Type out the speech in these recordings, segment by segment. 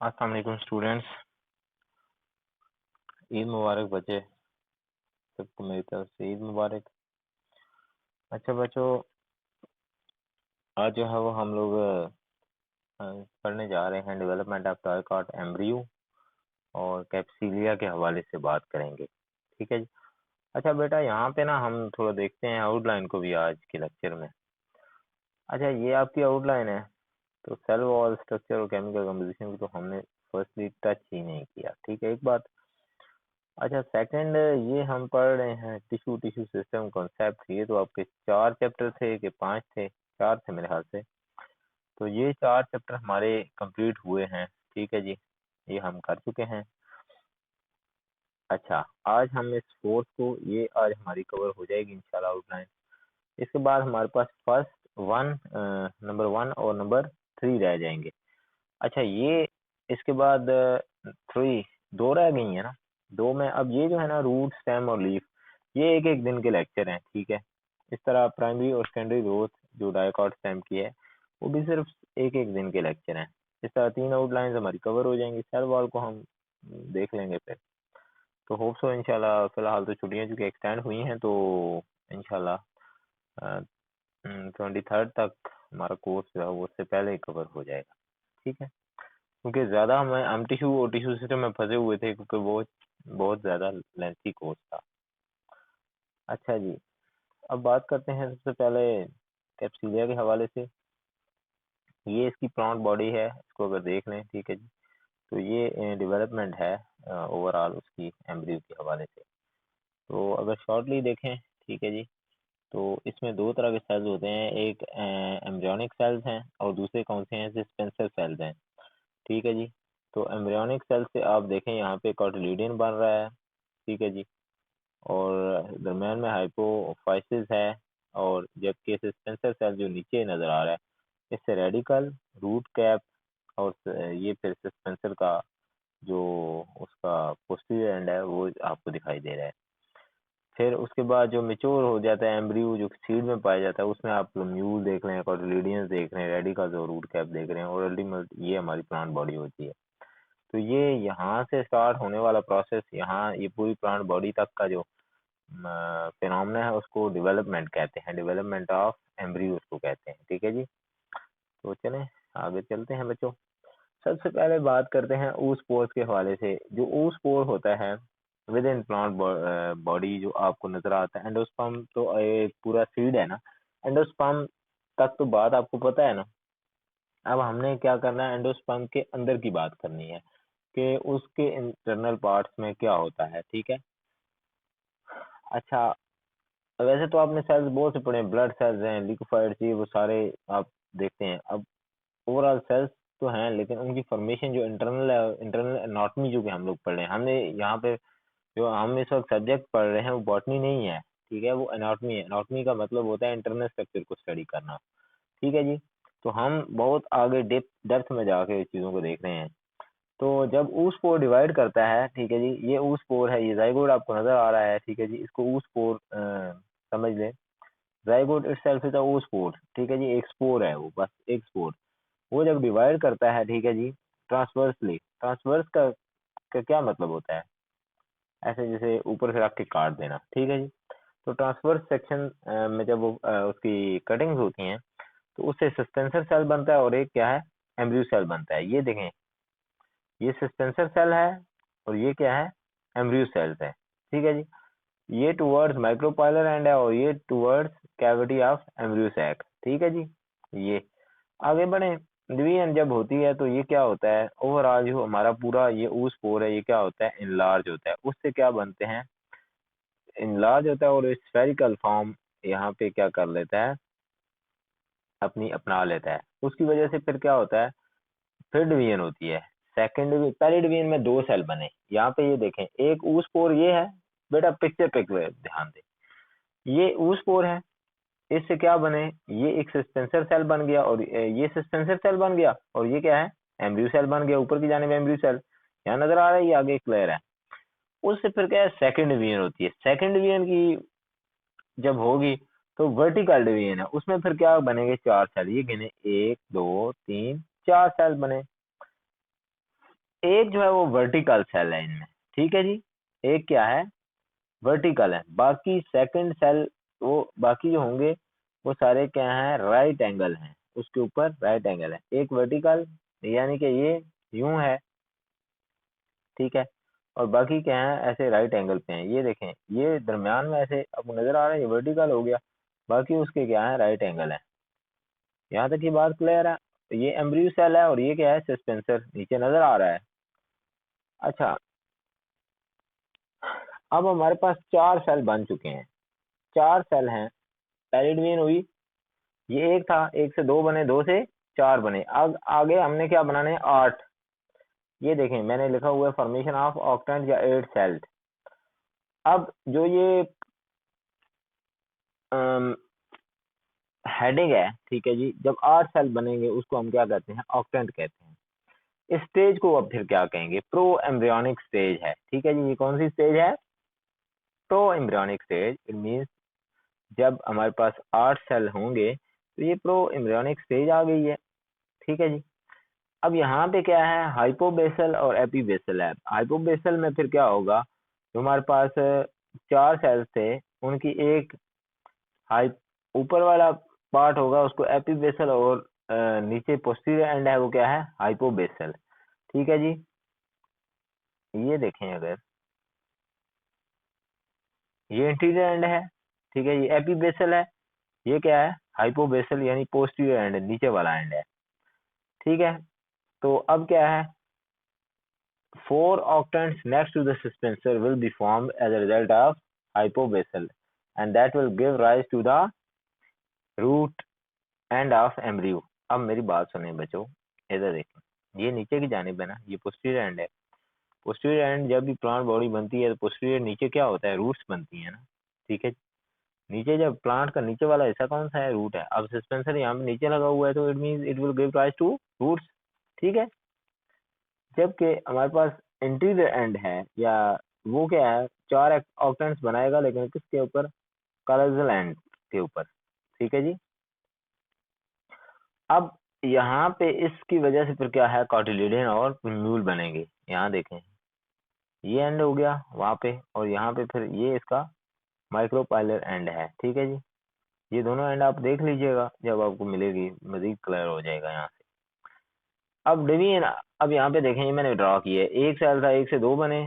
अस्सलाम वालेकुम स्टूडेंट्स। ईद मुबारक बच्चे, सबको मेरी तरफ से ईद मुबारक। अच्छा बच्चों, आज जो है वो हम लोग पढ़ने जा रहे हैं डेवलपमेंट ऑफ डायकॉट एम्ब्रियो और कैप्सिलिया के हवाले से बात करेंगे। ठीक है जी। अच्छा बेटा, यहाँ पे ना हम थोड़ा देखते हैं आउटलाइन को भी आज के लेक्चर में। अच्छा, ये आपकी आउटलाइन है, तो सेल वॉल स्ट्रक्चर और केमिकल कंपोजिशन की तो हमने फर्स्टली टच ही नहीं किया। ठीक है, एक बात। अच्छा, सेकंड, ये हम पढ़ रहे हैं टिश्यू सिस्टम कॉन्सेप्ट। ये तो आपके 4 चैप्टर थे कि 5 थे? 4 थे मेरे ख्याल से। तो ये 4 चैप्टर हमारे कंप्लीट हुए हैं। ठीक है जी, ये हम कर चुके हैं। अच्छा, आज हम इस फोर्थ को, ये आज हमारी कवर हो जाएगी इंशाल्लाह आउटलाइन। इसके बाद हमारे पास फर्स्ट वन, नंबर 1 और नंबर 3 रह जाएंगे। अच्छा, ये इसके बाद 3 दो रह गई है ना। दो में अब ये जो है ना, रूट, स्टेम और लीफ, ये एक एक दिन के लेक्चर हैं। ठीक है, इस तरह प्राइमरी और सेकेंडरी ग्रोथ जो डायकॉट स्टेम की है, वो भी सिर्फ एक एक दिन के लेक्चर हैं। इस तरह 3 आउटलाइंस हमारी कवर हो जाएंगी। सेल वॉल को हम देख लेंगे फिर। तो होप सो इंशाल्लाह। फिलहाल तो छुट्टियां चूंकि एक्सटेंड हुई हैं, तो इंशाल्लाह 23rd तक हमारा कोर्स जो है वो उससे पहले ही कवर हो जाएगा। ठीक है, क्योंकि ज़्यादा हम टिश्यू और टिश्यू सिस्टम में फंसे हुए थे, क्योंकि वो बहुत ज़्यादा लेंथी कोर्स था। अच्छा जी, अब बात करते हैं सबसे पहले कैप्सिलिया के हवाले से। ये इसकी प्लांट बॉडी है, इसको अगर देख लें, ठीक है जी, तो ये डेवलपमेंट है ओवरऑल उसकी एम्ब्रियो के हवाले से। तो अगर शॉर्टली देखें, ठीक है जी, तो इसमें दो तरह के सेल्स होते हैं। एक एम्ब्रियोनिक सेल्स हैं और दूसरे कौन से हैं? स्पेंसर सेल्स हैं। ठीक है जी। तो एम्ब्रियोनिक सेल से आप देखें, यहाँ पे कॉटिलिडियन बन रहा है। ठीक है जी, और दरम्यान में हाइपोफाइसिस है। और जबकि स्पेंसर सेल जो नीचे नजर आ रहा है, इससे रेडिकल, रूट कैप और ये फिर स्पेंसर का जो उसका पोस्टीरियर एंड है वो आपको दिखाई दे रहा है। फिर उसके बाद जो मेच्योर हो जाता है एम्ब्रियो, जो सीड में पाया जाता है, उसमें आप म्यूल देख रहे हैं, कॉटिलिडियंस देख रहे हैं, रेडिकल्स और रूट कैप देख रहे हैं, और अल्टीमेट ये हमारी प्लांट बॉडी होती है। तो ये यहाँ से स्टार्ट होने वाला प्रोसेस, यहाँ ये पूरी प्लांट बॉडी तक का जो फिनोमेना है, उसको डेवलपमेंट कहते हैं। डेवलपमेंट ऑफ एम्ब्रियो उसको कहते हैं। ठीक है जी। तो चलें आगे चलते हैं बच्चों। सबसे पहले बात करते हैं oospores के हवाले से। जो oospore होता है विद इन प्लांट बॉडी, जो आपको नजर आता है। एंडोस्पर्म तो एक पूरा सीड है ना। एंडोस्पर्म तक तो बात आपको पता है ना। अब हमने क्या करना है, एंडोस्पर्म के अंदर की बात करनी है कि उसके इंटरनल पार्ट्स में क्या होता है। ठीक है। अच्छा, वैसे तो आपने सेल्स बहुत से पढ़े हैं, ब्लड सेल्स हैं, लिक्विफाइड ये वो सारे आप देखते हैं। अब ओवरऑल सेल्स तो हैं, लेकिन उनकी फॉर्मेशन जो इंटरनल है, इंटरनल एनाटॉमी जो कि हम लोग पढ़ रहे हैं, हमने यहाँ पे जो हम इस वक्त सब्जेक्ट पढ़ रहे हैं वो बॉटनी नहीं है। ठीक है, वो एनाटॉमी है। एनाटॉमी का मतलब होता है इंटरनल स्ट्रक्चर को स्टडी करना। ठीक है जी। तो हम बहुत आगे डेप्थ में जाके इस चीज़ों को देख रहे हैं। तो जब ऊ स्पोर डिवाइड करता है, ठीक है जी, ये ऊ स्पोर है, ये जाइगोट आपको नजर आ रहा है। ठीक है जी, इसको ऊ स्पोर समझ लें। जाइगोट इटसेल्फ इज अ ऊ स्पोर। ठीक है जी, एक स्पोर है वो, बस एक स्पोर। वो जब डिवाइड करता है, ठीक है जी, ट्रांसवर्सली। ट्रांसवर्स का क्या मतलब होता है? ऐसे जैसे ऊपर से रख के काट देना। ठीक है जी। तो ट्रांसवर्स सेक्शन में जब वो उसकी कटिंग्स होती हैं, तो उससे सस्पेंसर सेल बनता है और एक क्या है? एम्ब्रियो सेल बनता है। ये देखें, ये सस्पेंसर सेल है और ये क्या है? एम्ब्रियो सेल्स है। ठीक है जी। ये टुवर्ड्स माइक्रोपाइलर एंड है और ये towards cavity of embryo sac. ठीक है जी। ये आगे बढ़े। डिवीजन जब होती है तो ये क्या होता है? ओवरऑल जो हमारा पूरा ये ऊ स्पोर है, ये क्या होता है? इनलार्ज होता है। उससे क्या बनते हैं? इनलार्ज होता है और स्फेरिकल फॉर्म यहाँ पे क्या कर लेता है? अपनी अपना लेता है। उसकी वजह से फिर क्या होता है? फिर डिवीजन होती है। सेकंड डिवीजन, पहले डिवीजन में दो सेल बने। यहाँ पे ये देखें, एक ऊ स्पोर ये है। बेटा पिक्चर पे ध्यान दें, ये ऊ स्पोर है। इससे क्या बने? ये एक सस्पेंसर सेल बन गया और ये सस्पेंसर सेल बन गया, और ये क्या है? एम्ब्रियो सेल बन गया। ऊपर की जाने में एम्ब्रियो सेल यहाँ नजर आ रहा है, ये आगे क्लियर है। उससे फिर क्या है? सेकंड डिवीजन होती है। सेकंड डिवीजन की जब होगी तो वर्टिकल डिवीजन है। उसमें फिर क्या बनेंगे? चार सेल। ये गिने, 1 2 3 4 सेल बने। एक जो है वो वर्टिकल सेल है इनमें, ठीक है जी, एक क्या है वर्टिकल है, बाकी सेकंड सेल वो बाकी जो होंगे वो सारे क्या हैं राइट एंगल हैं, उसके ऊपर राइट एंगल है, एक वर्टिकल यानी कि ये यूं है, ठीक है, और बाकी क्या है ऐसे राइट एंगल पे हैं, ये देखें ये दरमियान में ऐसे आपको नजर आ रहा है, ये वर्टिकल हो गया, बाकी उसके क्या है राइट एंगल है। यहाँ तक की बात क्लियर है। तो ये एम्ब्रियो सेल है और ये क्या है सस्पेंसर नीचे नजर आ रहा है। अच्छा, अब हमारे पास चार सेल बन चुके हैं, चार सेल हैं, पहली डिवीजन हुई, ये एक था, एक से दो बने, दो से चार बने, अब आगे हमने क्या बनाने हैं आठ। ये देखें मैंने लिखा हुआ है फॉर्मेशन ऑफ ऑक्टेंट या एट सेल। अब जो ये हेडिंग है, ठीक है जी, जब आठ सेल बनेंगे उसको हम क्या कहते हैं ऑक्टेंट कहते हैं। इस स्टेज को अब फिर क्या कहेंगे प्रो एम्ब्रियोनिक स्टेज है, ठीक है जी, ये कौन सी स्टेज है pro embryonic stage, it means जब हमारे पास आठ सेल होंगे तो ये प्रो एम्ब्रियोनिक स्टेज आ गई है, ठीक है जी। अब यहाँ पे क्या है हाइपोबेसल और एपीबेसल है। हाइपोबेसल में फिर क्या होगा, जो हमारे पास चार सेल्स थे उनकी एक हाई ऊपर वाला पार्ट होगा उसको एपीबेसल और नीचे पोस्टीरियर एंड है वो क्या है हाइपोबेसल, ठीक है जी। ये देखें अगर ये इंटीरियर एंड है, ठीक है, ये एपीबेसल है, ये क्या है हाइपोबेसल यानी पोस्टीरियर एंड नीचे वाला एंड है, ठीक है। तो अब क्या है four octants next to the suspensor will be formed as a result of hypobasal and that will give rise to the root end of embryo। अब मेरी बात सुने बच्चों, इधर देखें ये नीचे की जानिब है ना, ये पोस्टीरियर एंड है, पोस्टीरियर एंड जब भी प्लांट बॉडी बनती है तो पोस्टीरियर नीचे क्या होता है रूट्स बनती है ना, ठीक है। नीचे जब प्लांट का नीचे वाला हिस्सा कौन सा है रूट है, अब सस्पेंसर यहाँ पे नीचे लगा हुआ है तो it mean it will give rise to roots, ठीक है। जबकि हमारे पास इंटीरियर एंड है या वो क्या है चार ऑक्टेंट्स बनाएगा लेकिन किसके ऊपर कॉलेजल एंड के ऊपर, ठीक है जी। अब यहाँ पे इसकी वजह से फिर क्या है कॉटिलिडियन और म्यूल बनेंगे, यहाँ देखें ये एंड हो गया वहां पे और यहाँ पे फिर ये इसका माइक्रोपाइलर एंड है, ठीक है जी। ये दोनों एंड आप देख लीजिएगा जब आपको मिलेगी मजीद क्लियर हो जाएगा यहाँ से। अब डिवीजन अब यहाँ पे देखें ये मैंने ड्रॉ किया है, एक सेल था एक से दो बने,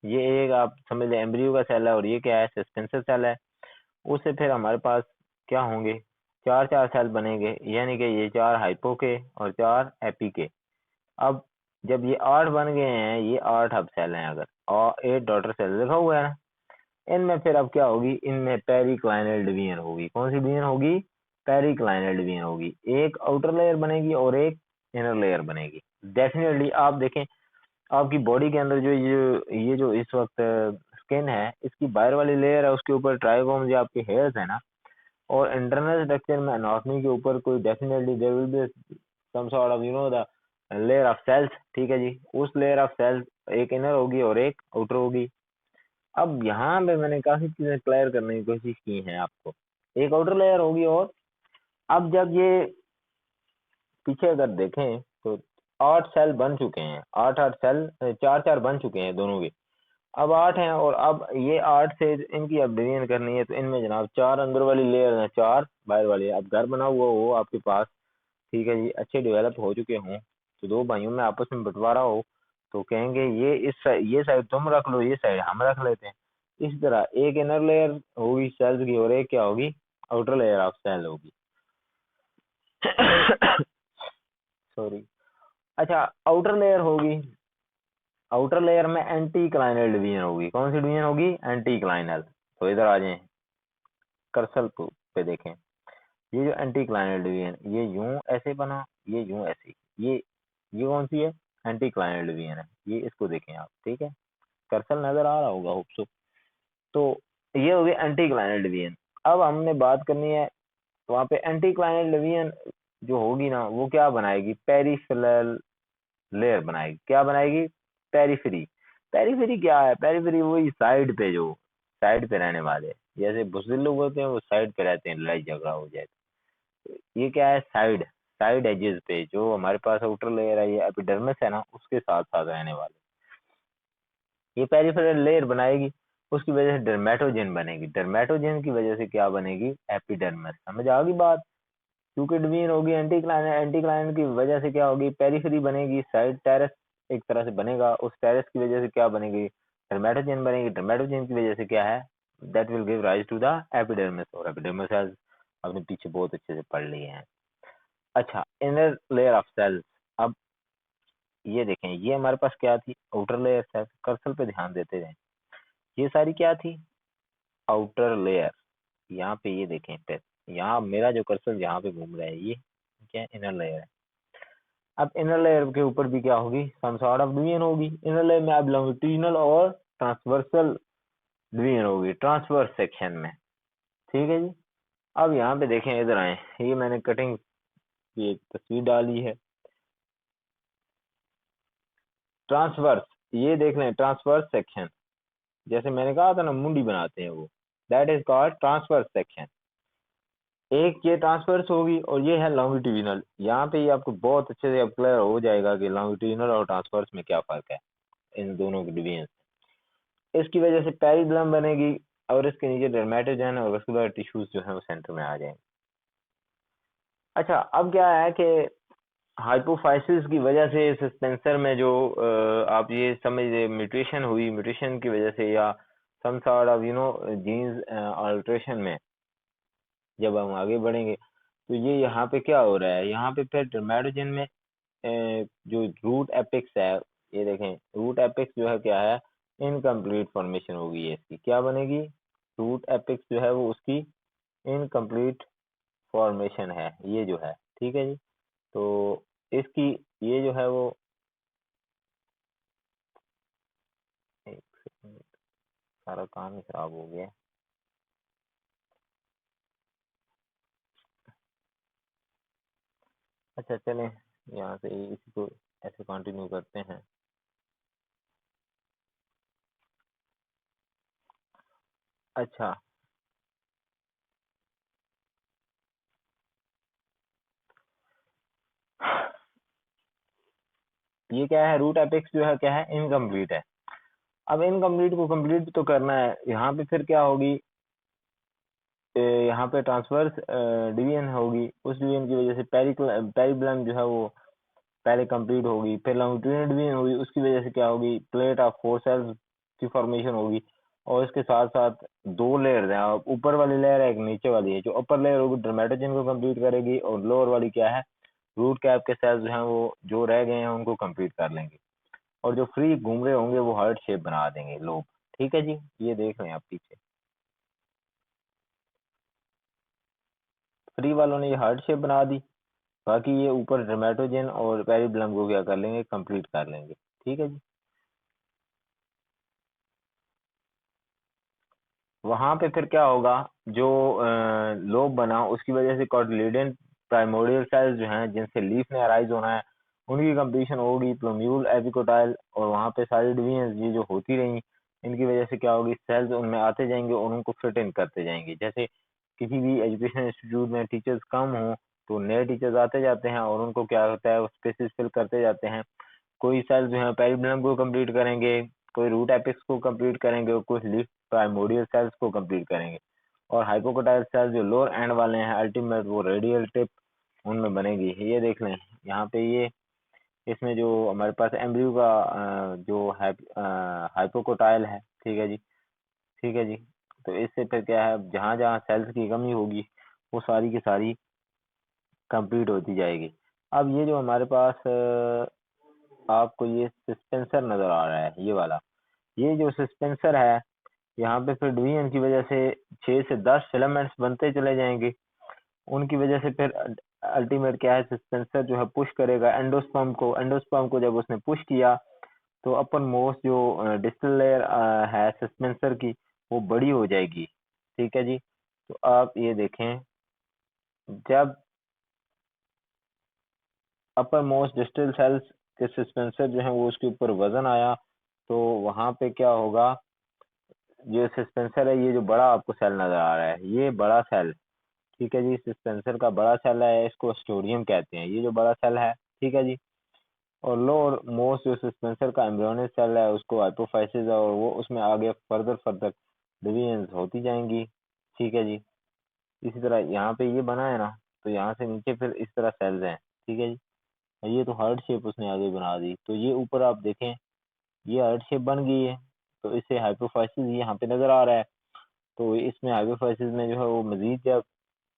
ये एक आप समझ लें एम्ब्रियो का सेल है और ये क्या है सस्पेंसर सेल है, उससे फिर हमारे पास क्या होंगे चार चार सेल बनेंगे यानी कि ये चार हाइपो के और चार एपी के। अब जब ये आठ बन गए हैं ये आठ अब सेल हैं अगर और एट डॉटर सेल लिखा हुआ है ना, इनमें फिर अब क्या होगी इनमें पेरिक्लाइनल डिवीजन होगी, कौन सी डिवीजन होगी पेरिक्लाइनल डिवीजन होगी, एक आउटर लेयर बनेगी और एक इनर लेयर बनेगी। डेफिनेटली आप देखें आपकी बॉडी के अंदर जो ये जो इस वक्त स्किन है इसकी बाहर वाली लेयर है उसके ऊपर ट्राइकोम जो आपके हेयर्स है ना, और इंटरनल स्ट्रक्चर में एनाटॉमी के ऊपर कोई definitely there will be some sort of you know the layer of cells, ठीक है जी। उस लेयर ऑफ सेल्स एक इनर होगी और एक आउटर होगी। अब यहाँ पे मैंने काफी चीजें क्लियर करने की कोशिश की हैं आपको, एक आउटर लेयर होगी और अब जब ये पीछे अगर देखें तो आठ सेल बन चुके हैं, आठ आठ सेल चार चार बन चुके हैं दोनों के, अब आठ हैं और अब ये आठ से इनकी अब डिवीजन करनी है तो इनमें जनाब चार अंदर वाली लेयर है चार बाहर वाली, अब घर बना हुआ हो आपके पास, ठीक है जी, अच्छे डेवलप हो चुके हों तो दो भाइयों में आपस में बंटवारा हो तो कहेंगे ये ये साइड तुम रख लो ये साइड हम रख लेते हैं। इस तरह एक इनर लेयर होगी सेल्स की और एक क्या होगी आउटर लेयर ऑफ सेल होगी। सॉरी। अच्छा आउटर लेयर होगी, आउटर लेयर में एंटी क्लाइनल डिवीजन होगी, कौन सी डिवीजन होगी एंटी क्लाइनल। तो इधर आ जाए कर्सर पे देखें ये जो एंटी क्लाइनल डिवीजन ये यूं ऐसे बना ये यूं ऐसे, ये कौन सी है एंटी क्लाइनल डिवीजन है, ये इसको देखें आप, ठीक है कर्सर नजर आ रहा होगा होप सो। तो ये हो गया एंटी क्लाइनल डिवीजन। अब हमने बात करनी है वहां पे एंटी क्लाइनल डिवीजन जो होगी ना वो क्या बनाएगी पेरिफेरल लेयर बनाएगी, क्या बनाएगी पेरिफेरी। पेरिफेरी क्या है पेरिफेरी वही साइड पे जो साइड पे रहने वाले जैसे बुजुर्ग लोग होते हैं वो साइड पे रहते हैं लड़ाई झगड़ा हो जाए तो ये क्या है साइड, साइड एजेस पे जो हमारे पास आउटर लेयर है, ये एपिडर्मिस है ना, उसके साथ साथ रहने वाले, ये पेरिफेरल लेयर बनाएगी, उसकी वजह से डर्मेटोजेन बनेगी, डर्मेटोजेन की वजह से क्या बनेगी, एपिडर्मिस। समझ आ गई बात। क्योंकि डिवीजन होगी एंटीक्लाइन की वजह से क्या होगी, पेरिफेरी बनेगी, साइड टेरेस एक तरह से बनेगा, उस टेरेस की वजह से क्या बनेगी, डर्मेटोजेन बनेगी, डर्मेटोजेन की वजह से क्या है, that will give rise to the epidermis, और एपिडर्मिस सेल्स आपने पीछे बहुत अच्छे से पढ़ लिए हैं। अच्छा, इनर लेयर ऑफ सेल्स। अब ये देखें, ये हमारे पास क्या थी, आउटर लेयर सेल्स, कर्सर पे ध्यान देते रहे, ये सारी क्या थी, आउटर लेयर। यहाँ पे ये देखें पे, यहाँ मेरा जो कर्सर यहाँ पे घूम रहा है, ये क्या इनर लेयर है। अब इनर लेयर के ऊपर भी क्या होगी, सम सॉर्ट ऑफ डिवीजन होगी। इनर लेयर में अब लॉन्गिट्यूडिनल और ट्रांसवर्सल डिवीजन होगी, ट्रांसवर्स सेक्शन में। ठीक है जी। अब यहाँ पे देखें, इधर आए, ये मैंने कटिंग की एक तस्वीर डाली है, ट्रांसवर्स, ये देख लें, ट्रांसवर्स सेक्शन, जैसे मैंने कहा था ना मुंडी बनाते हैं वो, that is called transverse section. एक ये ट्रांसवर्स होगी और ये है लॉन्गिट्यूडिनल। यहाँ पे ये आपको बहुत अच्छे से अब क्लियर हो जाएगा कि लॉन्गिट्यूडिनल और ट्रांसवर्स में क्या फर्क है इन दोनों के डिवीजन। इसकी वजह से पेरिब्लम बनेगी और इसके नीचे डर्मेटोजन और वस्कुलर टिश्यूज जो है वो सेंटर में आ जाएंगे। अच्छा, अब क्या है कि हाइपोफाइसिस की वजह से सस्पेंसर में जो आप ये समझ म्यूटेशन हुई, म्यूटेशन की वजह से या some sort of genes alteration में जब हम आगे बढ़ेंगे तो ये यहाँ पे क्या हो रहा है, यहाँ पे फिर डर्मेटोजन में जो रूट एपिक्स है, ये देखें रूट एपिक्स जो है क्या है, इनकम्प्लीट फॉर्मेशन होगी, ये इसकी क्या बनेगी, रूट एपिक्स जो है वो उसकी इनकम्प्लीट फॉर्मेशन है, ये जो है। ठीक है जी। तो इसकी ये जो है वो, एक सेकंड, सारा काम ही खराब हो गया। अच्छा चलें, यहाँ से इसी को ऐसे कंटिन्यू करते हैं। अच्छा, ये क्या है, रूट एपिक्स जो है क्या है, इनकम्प्लीट है। अब इनकम्प्लीट को कंप्लीट तो करना है, यहाँ पे फिर क्या होगी, यहाँ पे ट्रांसवर्स डिवीजन होगी, उस डिवीजन की वजह से पेरिब्लम जो है वो पहले कंप्लीट होगी, फिर लॉन्गिट्यूडिनल डिवीजन होगी, उसकी वजह से क्या होगी, प्लेट ऑफ 4 सेल्स की फॉर्मेशन होगी, और इसके साथ साथ दो लेयर हैं, ऊपर वाली लेयर है, एक नीचे वाली है। जो अपर लेयर होगी डर्मेटोजन को कंप्लीट करेगी, और लोअर वाली क्या है, रूट कैप के सेल्स जो हैं वो जो रह गए हैं उनको कंप्लीट कर लेंगे, और जो फ्री घूम रहे होंगे वो हार्ट शेप बना देंगे लोब। ठीक है जी, ये देख लें आप पीछे, फ्री वालों ने ये हार्ट शेप बना दी, बाकी ये ऊपर डर्मेटोजन और पेरिब्लम को क्या कर लेंगे, कंप्लीट कर लेंगे। ठीक है जी। वहां पे फिर क्या होगा, जो लोब बना उसकी वजह से कॉटिलिडन प्राइमोर्डियल सेल्स जो हैं जिनसे लीफ ने अराइज होना है, उनकी कंप्लीशन होगी, प्लूम्यूल एपिकोटाइल, और वहां पे सारी डिवीजन ये जो होती रही, इनकी वजह से क्या होगी, सेल्स उनमें आते जाएंगे और उनको फिट इन करते जाएंगे। जैसे किसी भी एजुकेशन इंस्टीट्यूट में टीचर्स कम हो तो नए टीचर्स आते जाते हैं और उनको क्या होता है, स्पेसिस फिल करते जाते हैं। कोई सेल जो है पेरिब्लम को कंप्लीट करेंगे, कोई रूट एपिक्स को कंप्लीट करेंगे, और कुछ लीफ प्राइमोडियल सेल्स को कंप्लीट करेंगे, और हाइपोकोटाइल सेल्स जो लोअर एंड वाले हैं अल्टीमेट वो रेडियल टिप उनमें बनेगी। ये देख लें यहाँ पे, ये इसमें जो हमारे पास एम्ब्रियो का जो है हाइपोकोटाइल है। ठीक है जी। ठीक है जी। तो इससे फिर क्या है, जहाँ जहाँ सेल्स की कमी होगी वो सारी की सारी कंप्लीट होती जाएगी। अब ये जो हमारे पास आपको ये सस्पेंसर नजर आ रहा है, ये वाला, ये जो सस्पेंसर है, यहाँ पे फिर डिवीजन की वजह से 6 से 10 फिलामेंट्स बनते चले जाएंगे, उनकी वजह से फिर अल्टीमेट क्या है, सस्पेंसर जो है पुश करेगा एंडोस्पर्म को, एंडोस्पर्म को जब उसने पुश किया तो अपर मोस्ट जो डिस्टल लेयर है सस्पेंसर की वो बड़ी हो जाएगी। ठीक है जी। तो आप ये देखें, जब अपर मोस्ट डिस्टल सेल्स के सस्पेंसर जो है वो उसके ऊपर वजन आया, तो वहां पे क्या होगा, ये सस्पेंसर है, ये जो बड़ा आपको सेल नजर आ रहा है, ये बड़ा सेल ठीक है जी। सस्पेंसर का बड़ा सेल है, इसको स्टोडियम कहते हैं, ये जो बड़ा सेल है, ठीक है जी। और लोअर मोस्ट जो सस्पेंसर का एम्ब्रियोनिक सेल है उसको हाइपोफाइसिस है, और वो उसमें आगे फर्दर डिवीजन्स होती जाएंगी, ठीक है जी। इसी तरह यहाँ पे ये बना है ना, तो यहाँ से नीचे फिर इस तरह सेल्स हैं, ठीक है जी। ये तो हार्ट शेप उसने आगे बना दी, तो ये ऊपर आप देखें ये हार्ट शेप बन गई है, तो इससे हाइपोफाइसिस यहाँ पे नजर आ रहा है। तो इसमें हाइपोफाइसिस में जो है वो मजीद जब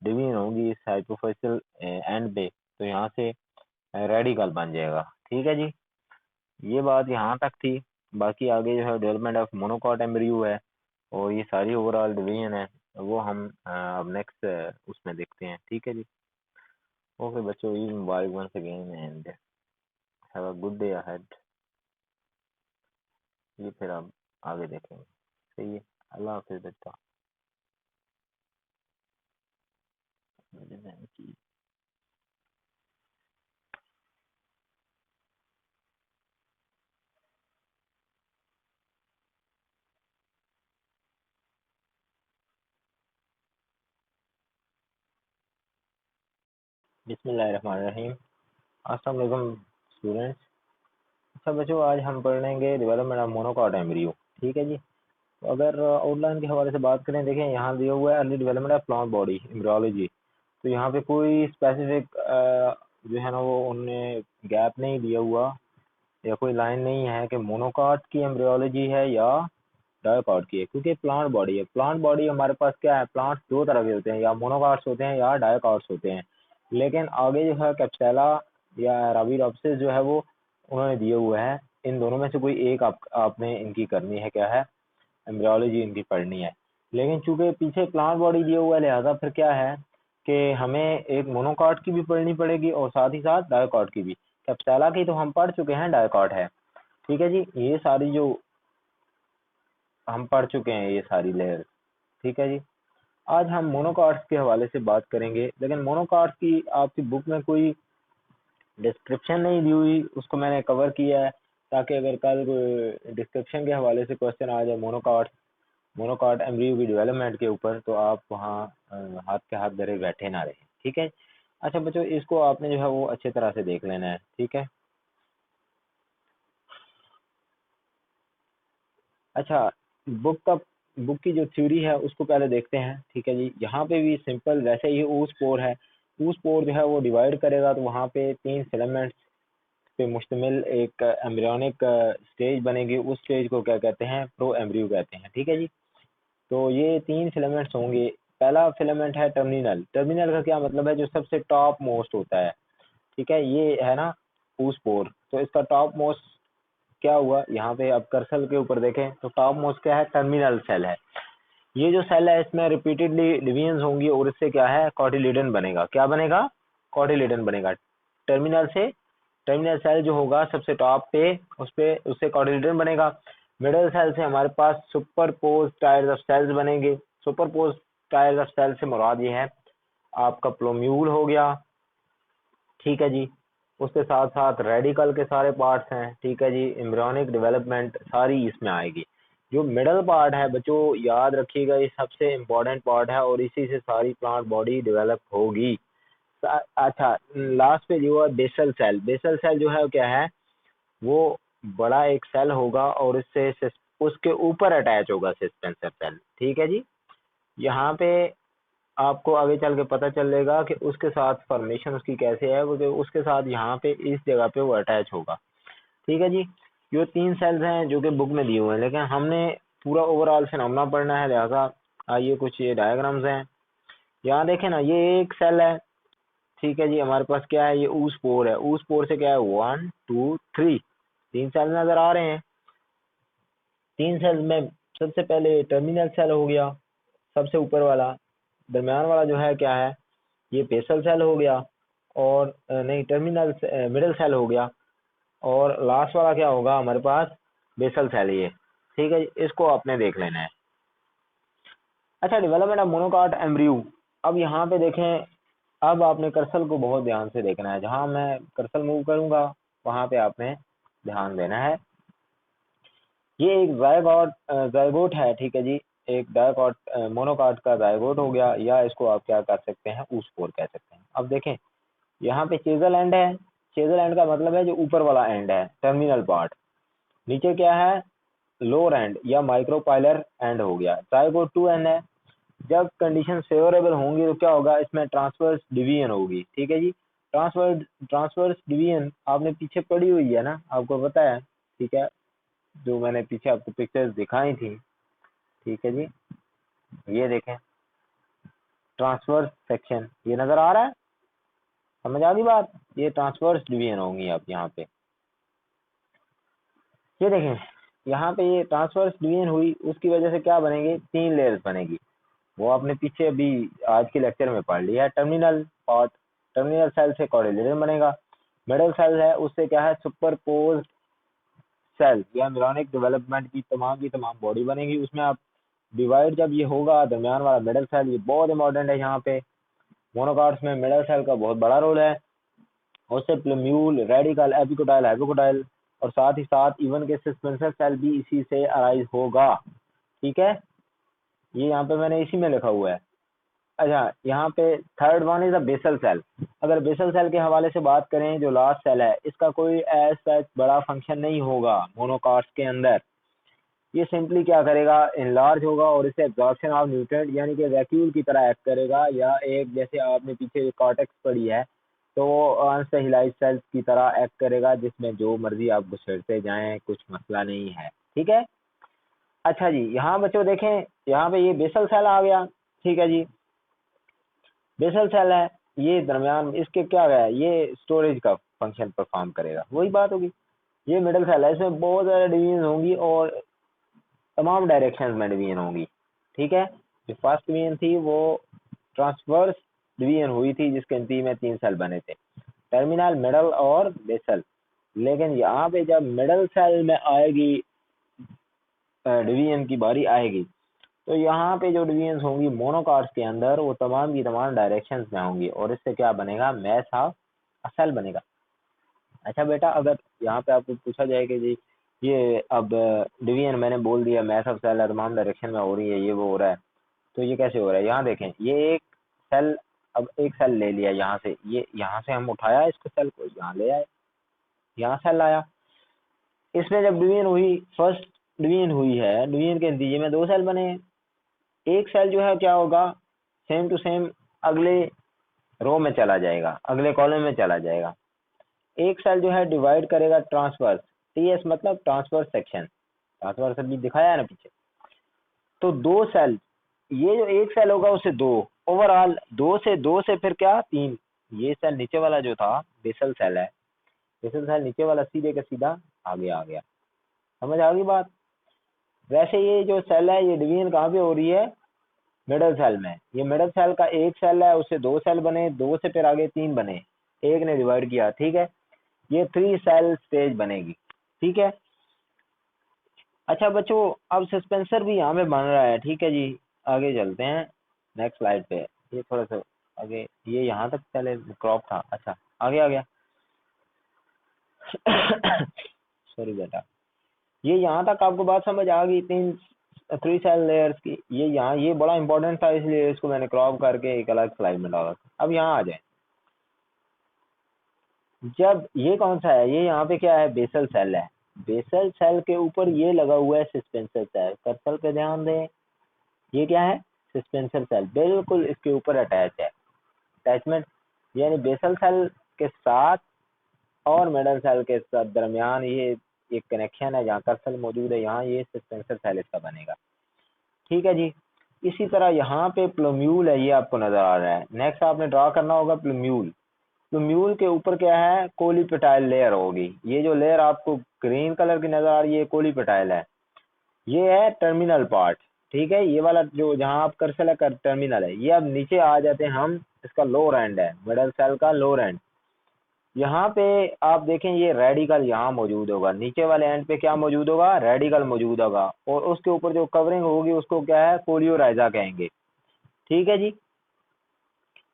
डिवीजन होगी इस हाइपोफाइसियल एंड पे, तो यहाँ से रेडिकल बन जाएगा, ठीक है जी। ये बात यहाँ तक थी। बाकी आगे जो है डेवलपमेंट ऑफ मोनोकॉट एम्ब्रियो है, और ये सारी ओवरऑल डिवीजन है, वो हम अब नेक्स्ट उसमें देखते हैं, ठीक है जी। ओके बच्चों, ईद मुबारक once again and have a good day ahead. ये फिर आप आगे देखेंगे, सही है। अल्लाह हाफिज बच्चा। बिस्मिल्लाहिर्रहमानिर्रहीम। अस्सलाम वालेकुम स्टूडेंट्स। अच्छा बच्चों, आज हम पढ़ेंगे डेवलपमेंट ऑफ मोनोकॉट एम्ब्रियो, ठीक है जी। तो अगर आउटलाइन के हवाले से बात करें, देखें यहाँ दिया हुआ है early development of plant body embryology. तो यहाँ पे कोई स्पेसिफिक जो है ना वो उन्होंने गैप नहीं दिया हुआ, या कोई लाइन नहीं है कि मोनोकॉट की एम्ब्रियोलॉजी है या डायोकॉट की है, क्योंकि प्लांट बॉडी है। प्लांट बॉडी हमारे पास क्या है, प्लांट्स दो तरह के होते हैं, या मोनोकॉट्स होते हैं या डायोकॉट्स होते हैं। लेकिन आगे जो है कैप्सुला या अराबिडोप्सिस जो है वो उन्होंने दिए हुए हैं। इन दोनों में से कोई एक आपने इनकी करनी है, क्या है, एम्ब्रियोलॉजी इनकी पढ़नी है। लेकिन चूंकि पीछे प्लांट बॉडी दिया हुआ है, लिहाजा फिर क्या है कि हमें एक मोनोकॉट की भी पढ़नी पड़ेगी और साथ ही साथ डायोकॉट की भी। कैप्सुला की तो हम पढ़ चुके हैं, डायोकॉट है, ठीक है जी। ये सारी जो हम पढ़ चुके हैं ये सारी लेयर, ठीक है जी। आज हम मोनोकॉट्स के हवाले से बात करेंगे, लेकिन मोनोकॉट्स की आपकी बुक में कोई डिस्क्रिप्शन नहीं दी हुई, उसको मैंने कवर किया है ताकि अगर कल डिस्क्रिप्शन के हवाले से क्वेश्चन आ जाए मोनोकॉट एम्ब्रियो की डेवलपमेंट के ऊपर, तो आप वहाँ हाथ के हाथ धरे बैठे ना रहे, ठीक है। अच्छा बच्चों, इसको आपने जो है वो अच्छे तरह से देख लेना है, ठीक है। अच्छा, बुक की जो थ्योरी है उसको पहले देखते हैं, ठीक है जी। यहाँ पे भी सिंपल वैसे ही ऊस पोर है। ऊस पोर जो है वो डिवाइड करेगा, तो वहाँ पे 3 फिलामेंट्स पे मुश्तमिल एक एम्ब्रियोनिक स्टेज बनेगी। उस स्टेज को क्या कहते हैं, प्रो एम्ब्रियो कहते हैं, ठीक है जी। तो ये 3 फिलामेंट्स होंगे। पहला फिलामेंट है टर्मिनल। टर्मिनल का क्या मतलब है, जो सबसे टॉप मोस्ट होता है, ठीक है। ये है ना ऊस पोर, तो इसका टॉप मोस्ट क्या हुआ, यहाँ पे अब कर्सर के ऊपर देखें तो टॉप मोस्ट क्या है, टर्मिनल सेल है। ये जो सेल है इसमें रिपीटेडली डिवीजन होंगी और इससे क्या है, कॉटिलिडन बनेगा। क्या बनेगा, कॉटिलिडन बनेगा। टर्मिनल से टर्मिनल सेल जो होगा सबसे टॉप पे, उस पे उससे कॉटिलिडन बनेगा। मिडल सेल से हमारे पास सुपरपोज टायर्स ऑफ सेल्स बनेंगे। सुपरपोज टायर्स ऑफ सेल से मुराद ये है आपका प्लोम्यूल हो गया, ठीक है जी। उसके साथ साथ रेडिकल के सारे पार्ट्स हैं, ठीक है जी। एम्ब्रियोनिक डेवलपमेंट सारी इसमें आएगी। जो मिडल पार्ट है बच्चों, याद रखिएगा, ये सबसे इम्पोर्टेंट पार्ट है और इसी से सारी प्लांट बॉडी डेवलप होगी। अच्छा, लास्ट पे जो है बेसल सेल। बेसल सेल जो है वो क्या है, वो बड़ा एक सेल होगा और इससे उसके ऊपर अटैच होगा सस्पेंसर सेल, ठीक है जी। यहाँ पे आपको आगे चल के पता चलेगा कि उसके साथ फॉर्मेशन उसकी कैसे है, क्योंकि उसके साथ यहाँ पे इस जगह पे वो अटैच होगा, ठीक है जी। ये 3 सेल्स हैं जो कि बुक में दिए हुए हैं, लेकिन हमने पूरा ओवरऑल फिनोमेना पढ़ना है, लिहाजा आइए कुछ ये डायग्राम्स हैं। यहाँ देखें ना, ये एक सेल है, ठीक है जी। हमारे पास क्या है, ये ऊस पोर है। ऊस पोर से क्या है, 1 2 3 3 सेल नजर आ रहे हैं। 3 सेल में सबसे पहले टर्मिनल सेल हो गया, सबसे ऊपर वाला। दरमियान वाला जो है क्या है, ये बेसल सेल हो गया, और नहीं, टर्मिनल मिडिल सेल हो गया, और लास्ट वाला क्या होगा हमारे पास, बेसल सेल, ये, ठीक है। इसको आपने देख लेना है। अच्छा, डेवलपमेंट ऑफ मोनोकॉट एम्ब्रियो। अब यहाँ पे देखें, अब आपने कर्सर को बहुत ध्यान से देखना है। जहाँ मैं कर्सर मूव करूंगा वहां पे आपने ध्यान देना है। ये एक जायगोट है, ठीक है जी। एक डायकॉट मोनोकॉट का जायगोट हो गया, या इसको आप क्या कर सकते हैं, ऊस्पोर कह सकते हैं। अब देखें यहाँ पे चेजल एंड है, चेजल एंड का मतलब है जो ऊपर वाला एंड है, टर्मिनल पार्ट। नीचे क्या है, लोअर एंड या माइक्रोपाइलर एंड हो गया। जायगोट 2n है। जब कंडीशन फेवरेबल होंगी तो क्या होगा, इसमें ट्रांसवर्स डिवीजन होगी। ठीक है जी, ट्रांसवर्स डिवीजन आपने पीछे पढ़ी हुई है ना, आपको पता है। ठीक है, जो मैंने पीछे आपको पिक्चर्स दिखाई थी। ठीक है जी, ये देखें ट्रांसवर्स सेक्शन, ये नजर आ रहा है, समझ आ गई बात। ये ट्रांसवर्स डिवीजन होंगी आप यहाँ पे, ये देखें यहाँ पे ये ट्रांसवर्स डिवीजन हुई, उसकी वजह से क्या बनेंगे, 3 लेयर्स बनेगी। वो आपने पीछे अभी आज के लेक्चर में पढ़ लिया है। टर्मिनल पार्ट, टर्मिनल सेल से कॉर्डिलेटन बनेगा। मिडल सेल है, उससे क्या है, सुपरपोज्ड सेल या न्यूरॉनिक डेवलपमेंट की तमाम बॉडी बनेगी। उसमें आप डिवाइड जब ये होगा, दरमियान वाला मिडल सेल, ये बहुत इंपॉर्टेंट है। यहाँ पे मोनोकॉट्स में मिडल सेल का बहुत बड़ा रोल है। उससे प्लम्यूल, रेडिकल, एपिकोटाइल, हाइपोकोटाइल और साथ ही साथ इवन के सस्पेंसर सेल भी इसी से अराइज होगा। ठीक है, ये यहाँ पे मैंने इसी में लिखा हुआ है। अच्छा, यहाँ पे third one is a basal cell. अगर बेसल सेल के हवाले से बात करें, जो लास्ट सेल है, इसका कोई ऐसा बड़ा फंक्शन नहीं होगा मोनोकॉट्स के अंदर। ये सिंपली क्या करेगा, इनलार्ज होगा और इससे एब्जॉर्प्शन ऑफ न्यूट्रिएंट यानी कि वैक्यूल की तरह एक्ट करेगा, या एक जैसे आपने पीछे कॉर्टेक्स पढ़ी है तो अनस्टेरिलाइज्ड सेल्स की तरह एक्ट करेगा, जिसमें जो मर्जी आप घुसेड़ते जाएं, कुछ मसला नहीं है। ठीक है, अच्छा जी, यहाँ बच्चों देखें, यहाँ पे ये बेसल सेल आ गया। ठीक है जी, बेसल सेल है, ये दरमियान इसके क्या गया, ये स्टोरेज का फंक्शन परफॉर्म करेगा, वही बात होगी। ये मिडल सेल है, इसमें बहुत ज़्यादा डिवीजन होंगी और तमाम डायरेक्शंस में डिवीजन होंगी। ठीक है, जो फर्स्ट डिवीजन थी वो ट्रांसवर्स डिवीजन हुई थी, जिसके अंतिम में 3 सेल बने थे, टर्मिनल, मिडल और बेसल। लेकिन यहाँ पे जब मिडल सेल में आएगी डिवीजन की बारी आएगी, तो यहाँ पे जो डिवीजन होंगी मोनोकॉट्स के अंदर, वो तमाम की तमाम डायरेक्शंस में होंगी और इससे क्या बनेगा, मैस ऑफ सेल बनेगा। अच्छा बेटा, अगर यहाँ पे आपको पूछा जाए कि जी ये अब डिवीजन मैंने बोल दिया, मैस ऑफ सेल तमाम डायरेक्शन में हो रही है, ये वो हो रहा है, तो ये कैसे हो रहा है, यहाँ देखें, ये एक सेल, अब एक सेल ले लिया यहाँ से, ये यहाँ से हम उठाया इसको, सेल को यहाँ ले आए, यहाँ सेल आया, इसमें जब डिवीजन हुई, फर्स्ट डिवीजन हुई है, डिवीजन के नतीजे में 2 सेल बने। एक सेल जो है क्या होगा, सेम टू सेम अगले रो में चला जाएगा, अगले कॉलम में चला जाएगा। एक सेल जो है डिवाइड करेगा ट्रांसवर्स, टीएस मतलब ट्रांसवर्स सेक्शन, ट्रांसवर्स अभी दिखाया है ना पीछे। तो 2 सेल, ये जो एक सेल होगा उससे 2, ओवरऑल 2 से फिर क्या 3। ये सेल नीचे वाला जो था बेसल सेल है, बेसल सेल नीचे वाला सीधे का सीधा आगे आ गया, समझ आ गई बात। वैसे ये जो सेल है, ये डिवीजन कहाँ पे हो रही है, मिडल सेल में। ये मिडल सेल का एक सेल है, उससे 2 सेल बने, 2 से फिर आगे 3 बने, एक ने डिवाइड किया। ठीक है, ये 3 सेल स्टेज बनेगी। ठीक है, अच्छा बच्चों, अब सस्पेंसर भी यहाँ पे बन रहा है। ठीक है जी, आगे चलते हैं नेक्स्ट स्लाइड पे। ये थोड़ा सा आगे, ये यहाँ तक पहले क्रॉप था, अच्छा आगे आ गया। सॉरी बेटा, ये यहाँ तक आपको बात समझ आ गई, 3 सेल लेयर्स की। ये यहाँ, ये बड़ा इंपॉर्टेंट था, इसलिए इसको मैंने क्रॉप करके एक अलग स्लाइड में डाला था। अब यहाँ आ जाए, जब ये कौन सा है, ये यहाँ पे क्या है, बेसल सेल है। बेसल सेल के ऊपर ये लगा हुआ है सस्पेंसर सेल, कर्सर पे ध्यान दें, ये क्या है, सस्पेंसर सेल, बिल्कुल इसके ऊपर अटैच है। अटैचमेंट यानी बेसल सेल के साथ और मिडल सेल के साथ दरमियान ये एक कनेक्शन है, जहाँ कर्सर मौजूद है, यहाँ ये सस्पेंसर सेल इसका बनेगा। ठीक है जी, इसी तरह यहाँ पे प्लम्यूल है, ये आपको नजर आ रहा है। नेक्स्ट आपने ड्रा करना होगा प्लम्यूल। प्लम्यूल के ऊपर क्या है, कोलीपेटाइल लेयर होगी। ये जो लेयर आपको ग्रीन कलर की नजर आ रही है, कोलीपेटाइल है, ये है टर्मिनल पार्ट। ठीक है, ये वाला जो जहाँ आप कर्सर कर टर्मिनल है, ये अब नीचे आ जाते हैं हम, इसका लोअर एंड है, मिडल सेल का लोअर एंड। यहाँ पे आप देखें, ये रेडिकल यहाँ मौजूद होगा, नीचे वाले एंड पे क्या मौजूद होगा, रेडिकल मौजूद होगा, और उसके ऊपर जो कवरिंग होगी उसको क्या है, कोलियोराइजा कहेंगे। ठीक है जी,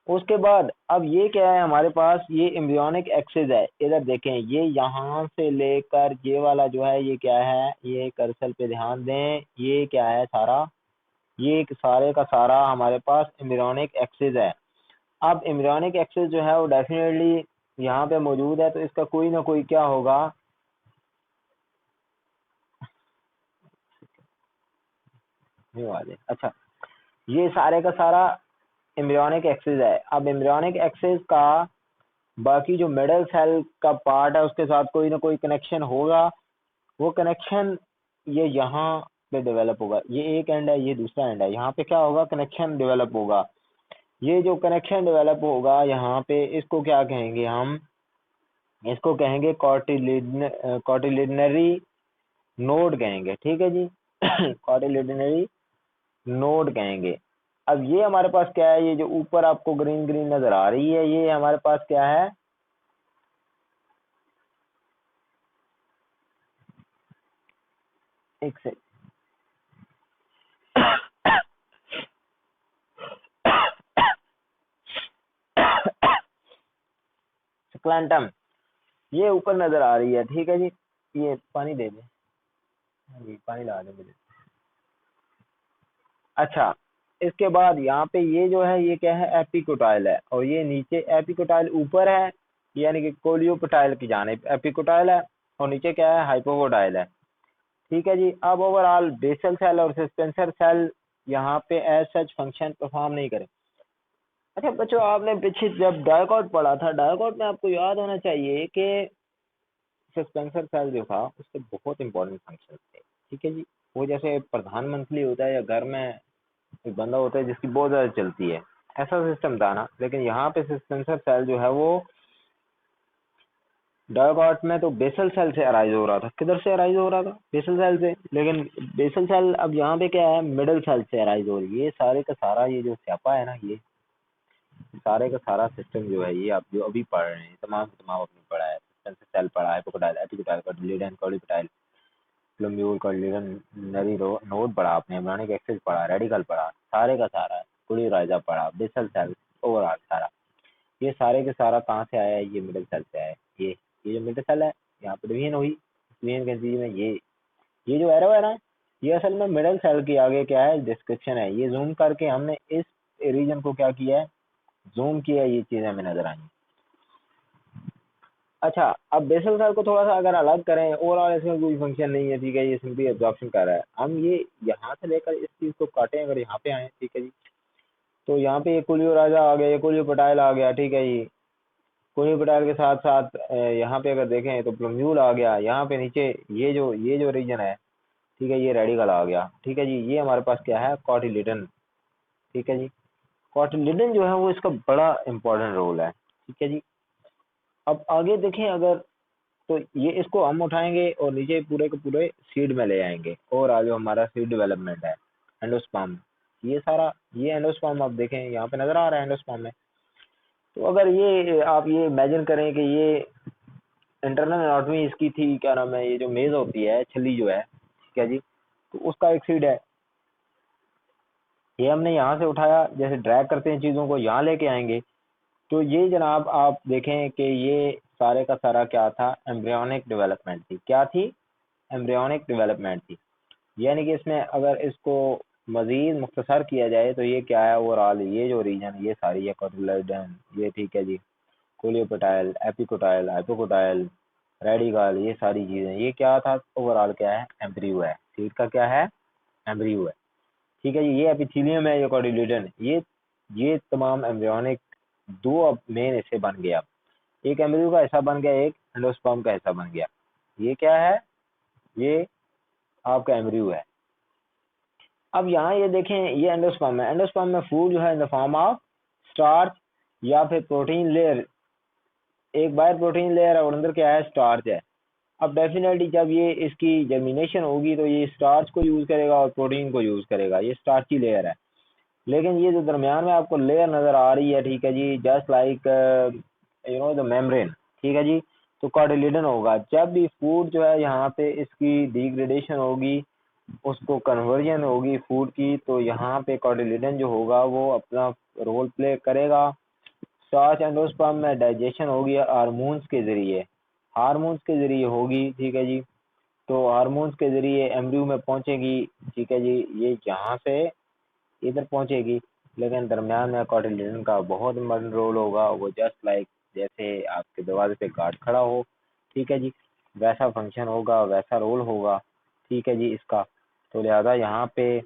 उसके बाद अब ये क्या है हमारे पास, ये एम्ब्रियोनिक एक्सिस है। इधर देखें, ये यहाँ से लेकर ये वाला जो है, ये क्या है, ये कर्सर पे ध्यान दें, ये क्या है सारा ये एक सारे का सारा हमारे पास एम्ब्रियोनिक एक्सिस है। अब एम्ब्रियोनिक एक्सिस जो है वो डेफिनेटली यहाँ पे मौजूद है, तो इसका कोई ना कोई क्या होगा, अच्छा ये सारे का सारा एम्ब्रियोनिक एक्सिस है। अब एम्ब्रियोनिक एक्सिस का बाकी जो मिडल सेल का पार्ट है उसके साथ कोई ना कोई कनेक्शन होगा। वो कनेक्शन ये यहाँ पे डेवलप होगा, ये एक एंड है, ये दूसरा एंड है, यहाँ पे क्या होगा, कनेक्शन डेवलप होगा। ये जो कनेक्शन डेवलप होगा यहाँ पे, इसको क्या कहेंगे हम, इसको कहेंगे कॉटिलिडनरी नोड कहेंगे, ठीक है जी। कॉटिलिडनरी नोड कहेंगे। अब ये हमारे पास क्या है, ये जो ऊपर आपको ग्रीन ग्रीन नजर आ रही है, ये हमारे पास क्या है, एक से सक्लेंटम, ये ऊपर नजर आ रही है, ठीक है जी। ये पानी दे दे, हाँ जी पानी ला दे मुझे। अच्छा, इसके बाद यहाँ पे ये जो है, ये क्या है, एपिकोटाइल है, और ये नीचे एपिकोटाइल ऊपर है, यानी कि कोलियोपोटाइल की जानिब एपिकोटाइल है, और नीचे क्या है, हाइपोकोटाइल है, ठीक है जी। अब ओवरऑल बेसल सेल और सस्पेंसर सेल यहाँ पे एज सच फंक्शन परफॉर्म नहीं करे। अच्छा बच्चों, आपने पीछे जब डायकॉट पढ़ा था, डायकॉट में आपको याद होना चाहिए कि सस्पेंसर सेल जो था उसके बहुत इंपॉर्टेंट फंक्शन थे, ठीक है जी। वो जैसे प्रधानमंत्री होता है या घर में एक बंदा होता है जिसकी बहुत ज्यादा चलती है, ऐसा सिस्टम था ना। लेकिन यहाँ पे सस्पेंसर सेल जो है वो डायकॉट में तो बेसल सेल से अराइज हो रहा था। किधर से अराइज हो रहा था, बेसल सेल से। लेकिन बेसल सेल अब यहाँ पे क्या है, मिडल सेल से अराइज हो रही है। ये सारे का सारा ये जो स्यापा है ना, ये सारे का सारा सिस्टम जो है, ये आप जो अभी पढ़ रहे हैं तमाम तमाम आपने पढ़ा है। सस्पेंसर सेल पढ़ा है, एपिकोटाइल, एपिकोटाइल कॉटिलिडन, कॉलिपोटाइल, प्लम्ब्यूल, कॉटिलिडन, नरी नोड पढ़ा आपने, एम्ब्रियोनिक एक्सिस पढ़ा, रेडिकल पढ़ा, सारे का सारा कोलिराइजा पढ़ा, बेसल सेल, ओवरऑल सारा। ये सारे के सारा कहाँ से आया है, ये मिडिल सेल से आया है। ये जो मिडिल सेल है, यहाँ पे डिवीजन हुई, डिवीजन के नतीजे में ये जो एरो है ना, ये असल में मिडिल सेल के आगे क्या है, डिस्क्रिप्शन है। ये जूम करके हमने इस रीजन को क्या किया है, जूम किया है, ये चीजें हमें नजर आई। अच्छा, अब बेसल सेल को थोड़ा सा अगर अलग करें, ओवरऑल इसमें कोई फंक्शन नहीं है, ठीक है, ये सिंपली एब्जॉर्प्शन कर रहा है। हम ये यहाँ से लेकर इस चीज को काटें, अगर यहाँ पे आए, ठीक है जी, तो यहाँ पे ये कोलियो राजा आ गया, ये कोलियो पटाइल आ गया, ठीक है जी। कोलियो पटाइल के साथ साथ यहाँ पे अगर देखें तो प्लम्यूल आ गया। यहाँ पे नीचे ये जो रीजन है, ठीक है, ये रेडिकल आ गया, ठीक है जी। ये हमारे पास क्या है, कॉटिलिडन, ठीक है जी। कॉटिलिडन जो है वो इसका बड़ा इंपॉर्टेंट रोल है, ठीक है जी। अब आगे देखें अगर, तो ये इसको हम उठाएंगे और नीचे पूरे के पूरे सीड में ले आएंगे, और आज जो हमारा सीड डेवलपमेंट है, एंडोस्पर्म, ये सारा, ये एंडोस्पर्म आप देखें यहाँ पे नजर आ रहा है एंडोस्पर्म में। तो अगर ये आप ये इमेजिन करें कि ये इंटरनल एनाटॉमी इसकी थी, क्या नाम है, ये जो मेज होती है, छली जो है, ठीक है जी, तो उसका एक सीड है। ये हमने यहाँ से उठाया, जैसे ड्रैग करते हैं चीज़ों को, यहाँ लेके आएंगे। तो ये जनाब आप देखें कि ये सारे का सारा क्या था, एम्ब्रियोनिक डेवलपमेंट थी। क्या थी, एम्ब्रियोनिक डेवलपमेंट थी। यानी कि इसमें अगर इसको मजीद मुख्तसर किया जाए तो ये क्या है, ओवरऑल ये जो रीजन, ये सारी है कॉटिलिडन, ये ठीक है जी, कोलियोपोटाइल, एपिकोटाइल, हाइपोकोटाइल, रेडिकल, ये सारी चीजें, ये क्या था, ओवरऑल क्या है, एम्ब्रियो है। सीड का क्या है, एम्ब्रियो है, ठीक है जी। ये एपिथेलियम है, ये कॉटिलिडन, ये तमाम एम्ब्रियोनिक दो अब मेन हिस्से बन गया। एक एम्ब्रियो का हिस्सा बन गया, एक एंडोस्पर्म का हिस्सा बन गया। ये क्या है, ये आपका एम्ब्रियो है। अब यहाँ ये देखें, ये एंडोस्पर्म है। एंडोस्पर्म में फूड जो है in the form of starch या फिर प्रोटीन लेयर, एक बाहर प्रोटीन लेयर है और अंदर क्या है, स्टार्च है। अब डेफिनेटली जब ये इसकी जर्मिनेशन होगी तो ये स्टार्च को यूज करेगा और प्रोटीन को यूज करेगा, ये स्टार्ची लेयर है। लेकिन ये जो दरमियान में आपको लेयर नजर आ रही है, ठीक है जी, जस्ट लाइक द मेम्ब्रेन, ठीक है जी, तो कार्टिलेडन होगा। जब भी फूड जो है यहाँ पे इसकी डिग्रेडेशन होगी, उसको कन्वर्जन होगी फूड की, तो यहाँ पे कार्टिलेडन जो होगा वो अपना रोल प्ले करेगा। स्टार्च एंडोस्पर्म में डाइजेशन होगी हार्मोन्स के जरिए, हार्मोन्स के जरिए होगी, ठीक है जी। तो हार्मोन्स के जरिए एम्ब्रियो में पहुंचेगी, ठीक है जी। ये यहाँ से इधर पहुंचेगी, लेकिन दरमियान में कॉटिलिडन का बहुत इम्पोर्टेंट रोल होगा। वो जस्ट लाइक जैसे आपके दरवाजे पे गार्ड खड़ा हो, ठीक है जी, वैसा फंक्शन होगा, वैसा रोल होगा, ठीक है जी इसका। तो लिहाजा यहाँ पे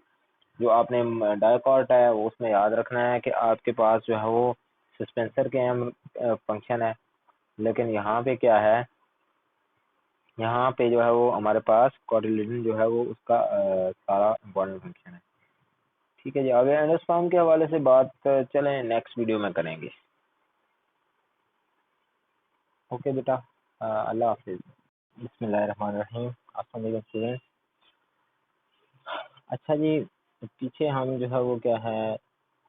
जो आपने डायकॉट है उसमें याद रखना है कि आपके पास जो है वो सस्पेंसर के अहम फंक्शन है, लेकिन यहाँ पे क्या है, यहाँ पे जो है वो हमारे पास कॉटिलिडन जो है वो उसका सारा इम्पोर्टेंट फंक्शन है। ठीक है जी, आगे एंडोस्पर्म के हवाले से बात चलें नेक्स्ट वीडियो में करेंगे। ओके बेटा, अल्लाह हाफिज़। बिस्मिल्लाहिर्रहमानिर्रहीम। अस्सलाम वालेकुम स्टूडेंट्स। अच्छा जी, पीछे हम जो है वो क्या है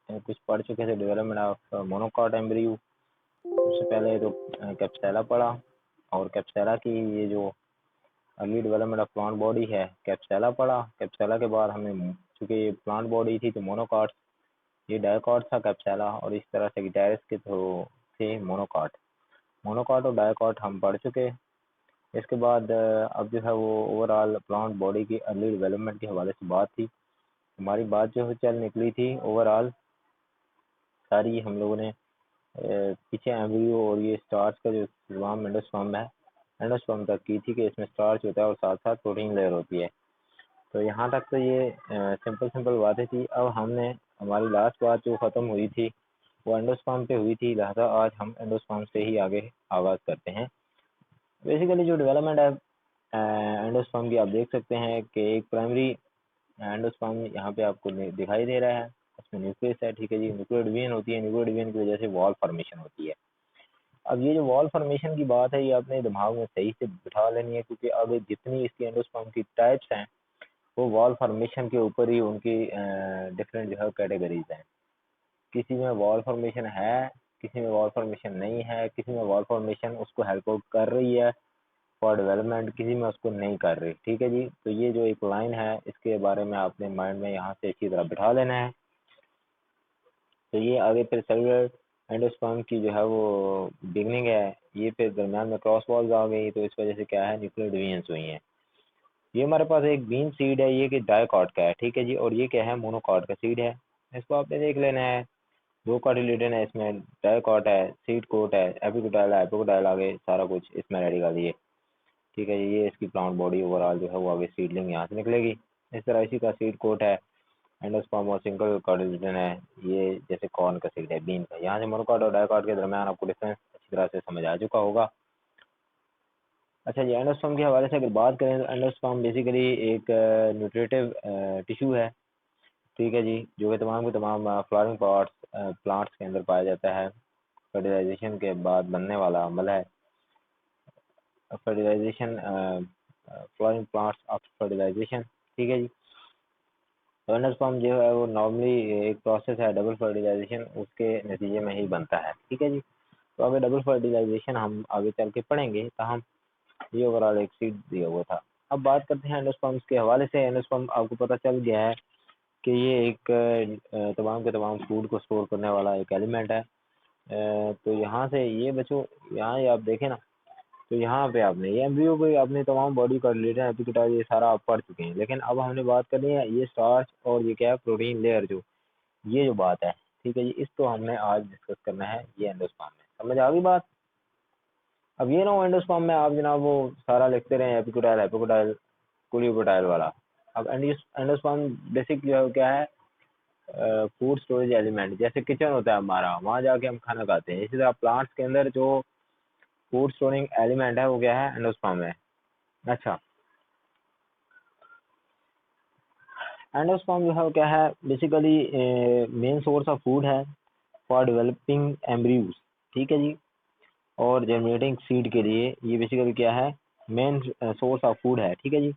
कुछ पढ़ चुके थे, डेवलपमेंट ऑफ मोनोकॉट एम्ब्रियो। उससे पहले तो कैप्सुला पढ़ा, और कैप्सुला की ये जो early development of plant body है, कैप्सुला पढ़ा। कैप्सुला के बाद हमें, चूंकि ये प्लांट बॉडी थी तो मोनोकॉट, ये डायकॉट था कैप्सुला, और इस तरह से गिटारिस के तो थे मोनोकॉट। मोनोकॉट और डायकॉट हम पढ़ चुके। इसके बाद अब जो है वो ओवरऑल प्लांट बॉडी की अर्ली डेवलपमेंट के हवाले से बात थी। हमारी बात जो है चल निकली थी ओवरऑल सारी हम लोगों ने पीछे एम्ब्रियो और ये स्टार्च का जो तमाम एंडोस्पर्म है, एंडोस्पर्म तक की थी कि इसमें स्टार्च होता है और साथ साथ प्रोटीन लेयर होती है। तो यहाँ तक तो ये सिंपल सिंपल बातें थी। अब हमने, हमारी लास्ट बात जो ख़त्म हुई थी वो एंडोस्पर्म पे हुई थी, लिहाजा आज हम एंडोस्पर्म से ही आगे आगाज़ करते हैं। बेसिकली जो डेवलपमेंट है एंडोस्पर्म की, आप देख सकते हैं कि एक प्राइमरी एंडोस्पर्म यहाँ पे आपको दिखाई दे रहा है, उसमें न्यूक्लियस है, ठीक है जी। न्यूक्लियर डिवीजन होती है, न्यूक्लियर डिवीजन की वजह से वॉल फॉर्मेशन होती है। अब ये जो वॉल फॉर्मेशन की बात है ये अपने दिमाग में सही से बिठा लेनी है, क्योंकि अब जितनी इसकी एंडोस्पर्म की टाइप्स हैं वो वॉल फॉर्मेशन के ऊपर ही उनकी डिफरेंट जो है कैटेगरीज हैं। किसी में वॉल फॉर्मेशन है, किसी में वॉल फॉर्मेशन नहीं है, किसी में वॉल फॉर्मेशन उसको हेल्प आउट कर रही है फॉर डेवलपमेंट, किसी में उसको नहीं कर रही, ठीक है जी। तो ये जो एक लाइन है इसके बारे में आपने माइंड में यहाँ से अच्छी तरह बिठा लेना है। तो ये आगे फिर सेलुलर एंडोस्पर्म की जो है वो बिगनिंग है, ये फिर दरमियान में क्रॉस वॉल्स आ गई, तो इस वजह से क्या है न्यूक्लियर डिवीजन्स हुई हैं। ये हमारे पास एक बीन सीड है, ये कि डाइकॉट का है, ठीक है जी, और ये क्या है मोनोकॉट का सीड है। इसको आपने देख लेना है, दो कॉटिलिडन है इसमें, डाइकॉट है, सीड कोट है, एपिकोटाइल है, एपिकोटाइल आगे सारा कुछ इसमें रेडी कर दिए, ठीक है जी। ये इसकी प्लांट बॉडी ओवरऑल जो है वो आगे सीडलिंग यहाँ से निकलेगी। इस तरह इसी का सीड कोट है, एंडोस्पर्म और सिंगल कॉटिलिडन है, ये जैसे कॉर्न का सीड है, बीन का। यहाँ से मोनोकॉट और डाइकॉट के दरमियान आपको डिफरेंस अच्छी तरह से समझ आ चुका होगा। अच्छा जी, एंडोस्पर्म के हवाले से अगर बात करें तो एंडोस्पर्म बेसिकली एक न्यूट्रिटिव टिश्यू है, ठीक है जी, जो कि तमाम के तमाम फ्लावरिंग प्लांट्स के अंदर पाया जाता है। फर्टिलाइजेशन के बाद बनने वाला अमल है fertilisation, flowering plants of fertilisation, ठीक है जी। तो एंडोस्पर्म जो है वो नॉर्मली एक प्रोसेस है डबल फर्टिलाइजेशन, उसके नतीजे में ही बनता है, ठीक है जी। तो अगर डबल फर्टिलाइजेशन हम आगे चल के पढ़ेंगे तो हम, ये ओवरऑल एक सीड दिया हुआ था। अब बात करते हैं एंडोस्पर्म्स के हवाले से। एंडोस्पर्म आपको पता चल गया है कि ये एक तमाम के तमाम फूड को स्टोर करने वाला एक एलिमेंट है। तो यहाँ से ये बच्चों, यहाँ ये आप देखें ना, तो यहाँ पे आपने ये एम्ब्रियो को अपनी तमाम बॉडी का रिलेटेड एपिकोटाइल ये सारा आप पढ़ चुके हैं, लेकिन अब हमने बात करनी है ये स्टार्च और ये क्या है प्रोटीन लेयर, जो ये जो बात है, ठीक है जी, इसको हमने आज डिस्कस करना है ये एंडोस्पर्म में। समझ आ गई बात? अब ये ना हो एंडोस्पर्म में आप जनाब वो सारा लिखते रहे एपिकोटाइल एपिकोटाइल कुलियोपोटाइल वाला। अब एंडोस्पर्म बेसिक जो है वो क्या है, फूड स्टोरेज एलिमेंट, जैसे किचन होता है हमारा, वहाँ जाके हम खाना खाते हैं, इसी तरह प्लांट्स के अंदर जो फूड स्टोरिंग एलिमेंट है वो क्या है एंडोस्पर्म है। अच्छा, एंडोस्पर्म जो है वो क्या है basically main source of food है फॉर डेवलपिंग एम्ब्रियोज, ठीक है जी, और जनरेटिंग सीड के लिए ये बेसिकली क्या है मेन सोर्स ऑफ फूड है, ठीक है जी।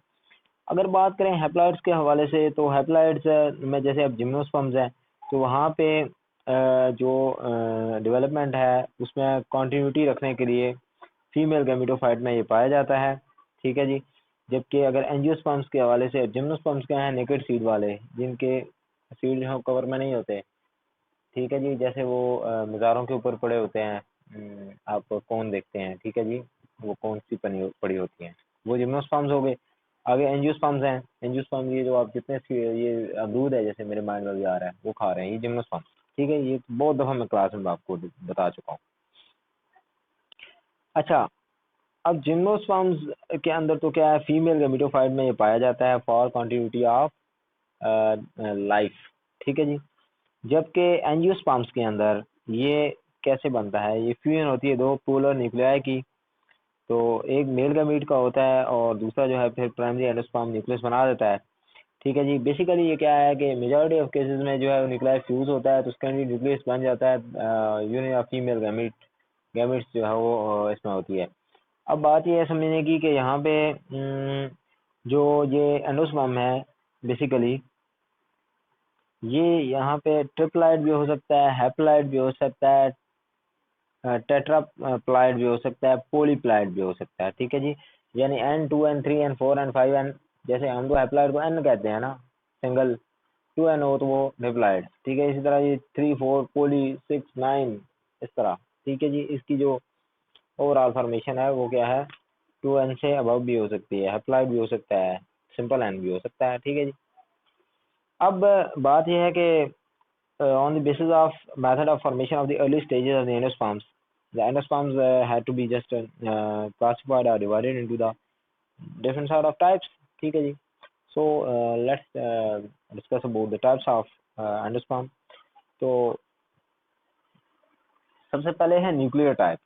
अगर बात करें हैप्लॉइड्स के हवाले से, तो हैप्लॉइड्स में जैसे अब जिम्नोस्पर्म्स हैं, तो वहाँ पे जो डेवलपमेंट है उसमें कंटिन्यूटी रखने के लिए फीमेल गैमेटोफाइट में ये पाया जाता है, ठीक है जी। जबकि अगर एंजियोस्पर्म्स के हवाले से, जिम्नोस्पर्म्स क्या हैं नेकेड सीड वाले, जिनके सीड जो कवर में नहीं होते, ठीक है जी, जैसे वो मज़ारों के ऊपर पड़े होते हैं, आप कौन देखते हैं, ठीक है जी, वो कौन सी पड़ी होती हैं, वो जिम्नोस्पर्म्स हो गए। आगे एंजियोस्पर्म्स हैं, एंजियोस्पर्म ये जो आप जितने ये अमरूद है जैसे मेरे माइंड में भी आ रहा है वो खा रहे हैं, ये जिम्नोस्पर्म। ठीक है, ये बहुत दफा मैं क्लास में आपको बता चुका हूँ। अच्छा, अब जिम्नोस्पर्म्स के अंदर तो क्या है, फीमेल गैमेटोफाइट में ये पाया जाता है फॉर कंटिन्यूटी ऑफ लाइफ। ठीक है जी। जबकि एंजियोस्पर्म्स के अंदर ये कैसे बनता है, ये फ्यूजन होती है दो पोलर न्यूक्लियाई की। तो एक मेल गैमीट का होता है और दूसरा जो है फिर प्राइमरी एंडोस्पर्म न्यूक्लियस बना देता है। ठीक है जी। बेसिकली ये क्या है कि मेजॉरिटी ऑफ केसेस में जो है न्यूक्लियर फ्यूज होता है तो उसका न्यूक्लियस बन जाता है यूनियन ऑफ फीमेल गैमिट्स जो है वो इसमें होती है। अब बात ये है समझने की कि यहाँ पे जो ये एंडोस्पर्म है बेसिकली ये यहाँ पे ट्रिप्लॉइड भी हो सकता है, हैप्लॉइड भी हो सकता है, टेट्राप्लॉइड भी हो सकता है, पॉलीप्लॉइड भी हो सकता है। ठीक है जी। यानी N2 N3 N4 N5 N, जैसे हम तो हैप्लॉइड को N कहते हैं ना, सिंगल 2N हो तो वो डिप्लॉइड। ठीक है, इसी तरह ये 3 4 पोली 6 9 इस तरह। ठीक है जी। इसकी जो ओवरऑल फॉर्मेशन है वो क्या है, 2N से अबव भी हो सकती है, हैप्लॉइड भी हो सकता है, सिंपल N भी हो सकता है। ठीक है जी। अब बात यह है कि on the basis of method of formation of the early stages of the endosperms, the endosperms had to be just classified or divided into the different sort of types. ठीक है जी। So let's discuss about the types of endosperm. तो सबसे पहले है nuclear type.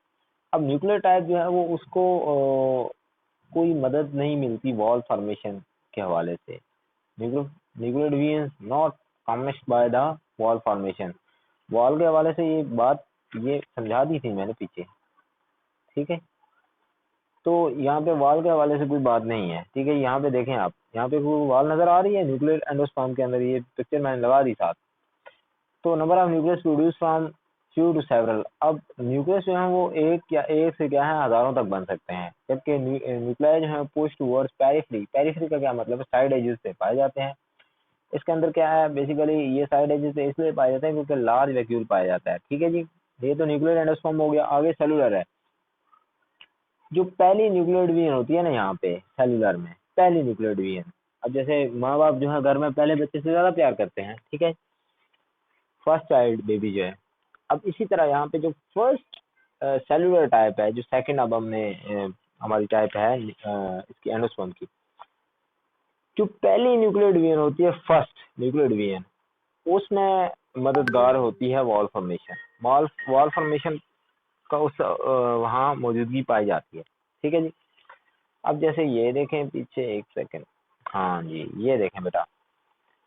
अब nuclear type जो है वो उसको कोई मदद नहीं मिलती वॉल फॉर्मेशन के हवाले से। Nuclear division not complex by the wall formation. Wall के हवाले से ये बात ये समझा दी थी मैंने पीछे। ठीक है, तो यहाँ पे वॉल के हवाले से कोई बात नहीं है। ठीक है, यहाँ पे देखें आप, यहाँ पे कोई वॉल नजर आ रही है न्यूक्लियर एंडोस्पर्म के अंदर, ये पिक्चर मैंने लगा दी साथ। तो number of nucleus produce from few to several. अब न्यूक्लियस जो है वो एक या एक से क्या है हजारों तक बन सकते हैं, जबकि न्यूक्लियाई जो है पुश टुवर्ड्स पेरिफेरी। पेरिफेरी का क्या मतलब है, साइड एजेस से पाए जाते हैं। इसके अंदर क्या है बेसिकली ये साइड एजेस से इसलिए पाए जाते हैं क्योंकि लार्ज वैक्यूल पाया जाता है। ठीक है जी। ये तो न्यूक्लियर एंडोस्पर्म हो गया। आगे सेलुलर है। जो पहली न्यूक्लियर डिवीजन होती है ना यहाँ पे सेलुलर में, पहली न्यूक्लियर डिवीजन। अब जैसे माँ बाप जो है घर में पहले बच्चे से ज्यादा प्यार करते हैं। ठीक है, फर्स्ट चाइल्ड बेबी जो है। अब इसी तरह यहाँ पे जो फर्स्ट सेलुलर टाइप है, जो सेकंड अब हमने हमारी टाइप है इसकी एंडोस्पर्म की, जो पहली न्यूक्लियर डिवीजन होती है फर्स्ट न्यूक्लियर डिवीजन, उसमें मददगार होती है वॉल फॉर्मेशन। वॉल फॉर्मेशन का उस वहाँ मौजूदगी पाई जाती है। ठीक है जी। अब जैसे ये देखें पीछे, एक सेकंड, हाँ जी ये देखें बेटा,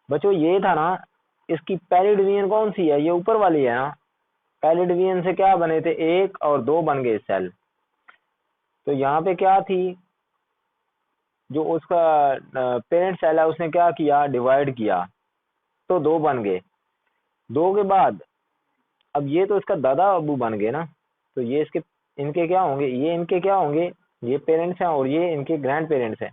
बच्चों ये था ना, इसकी पहली डिवीजन कौन सी है, ये ऊपर वाली है ना। पहले डिवीजन से क्या बने थे, 1 और 2 बन गए सेल। तो यहाँ पे क्या थी, जो उसका पेरेंट सेल है उसने क्या किया, डिवाइड किया, तो 2 बन गए। 2 के बाद अब ये तो इसका दादा अबू बन गए ना, तो ये इसके इनके क्या होंगे, ये इनके क्या होंगे, ये पेरेंट्स हैं और ये इनके ग्रैंड पेरेंट्स हैं।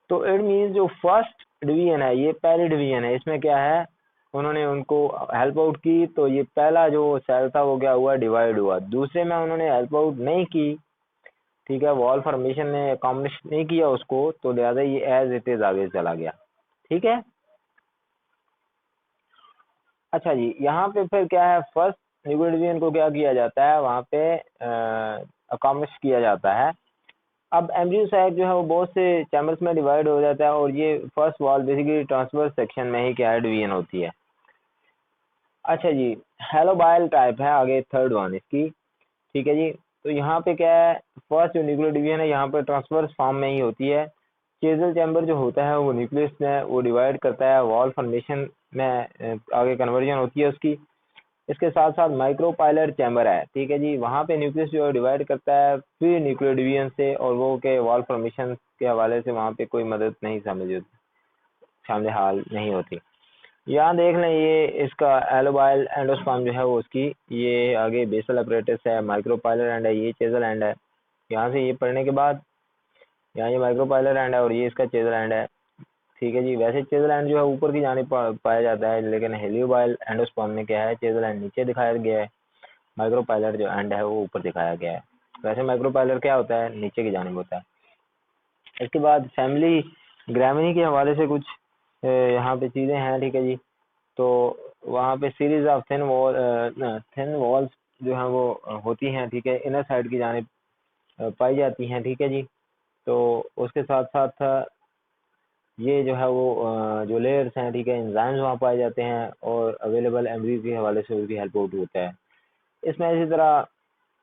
तो इट मीन जो फर्स्ट डिवीजन है ये पहली डिवीजन है, इसमें क्या है उन्होंने उनको हेल्प आउट की, तो ये पहला जो सेल था वो क्या हुआ, डिवाइड हुआ। दूसरे में उन्होंने हेल्प आउट नहीं की, ठीक है, वॉल फॉर्मेशन ने अकॉम्प्लिश नहीं किया उसको, तो लिहाजा ये एज इट इज आगे चला गया। ठीक है। अच्छा जी, यहाँ पे फिर क्या है, फर्स्ट न्यूक्लियर डिवीजन को क्या किया जाता है, वहाँ पे अकॉम्प्लिश किया जाता है। अब एम्ब्रियो साइट जो है वो बहुत से चैम्बर्स में डिवाइड हो जाता है और ये first wall basically transverse section में ही क्या है डिवीजन होती है। अच्छा जी, हेलोबाइल टाइप है आगे थर्ड वन इसकी। ठीक है जी। तो यहाँ पे क्या है, फर्स्ट जो न्यूक्लियर डिवीजन है यहाँ पे ट्रांसवर्स फॉर्म में ही होती है। चेजल चैम्बर जो होता है वो न्यूक्लियस में वो डिवाइड करता है, वॉल फॉर्मेशन में आगे कन्वर्जन होती है उसकी। इसके साथ साथ माइक्रोपाइलर चैम्बर है। ठीक है जी, वहाँ पे न्यूक्लियस जो डिवाइड करता है फिर न्यूक्लियर डिवीजन से, और वो के वॉल फॉर्मेशन के हवाले से वहाँ पे कोई मदद नहीं शामिल हाल नहीं होती। यहाँ देख लें ये इसका एलोबाइल एंडोस्पर्म जो है वो उसकी ये आगे बेसल अपरेटस है, माइक्रोपाइलर एंड है, ये चेजल एंड है। यहाँ से ये पढ़ने के बाद यहाँ ये माइक्रोपाइलर एंड है और ये इसका चेजल एंड है। ठीक है जी। वैसे चेजल एंड जो है ऊपर की जाने पाया जाता है, लेकिन हेलियोबाइल एंडोस्पर्म में क्या है, चेजल एंड नीचे दिखाया गया है, माइक्रोपाइलर जो एंड है वो ऊपर दिखाया गया है। वैसे माइक्रोपाइलर क्या होता है, नीचे की जानिब होता है। इसके बाद फैमिली ग्रामनी के हवाले से कुछ यहाँ पे चीज़ें हैं, ठीक है जी। तो वहाँ पे सीरीज ऑफ थिन वॉल्स जो हैं वो होती हैं, ठीक है, इनर साइड की जानिब पाई जाती हैं, ठीक है जी। तो उसके साथ साथ ये जो है वो जो लेयर्स हैं, ठीक है, एंजाइम्स वहाँ पाए जाते हैं और अवेलेबल एम्ब्रियो के हवाले से उसकी हेल्प आउट होता है इसमें। इसी तरह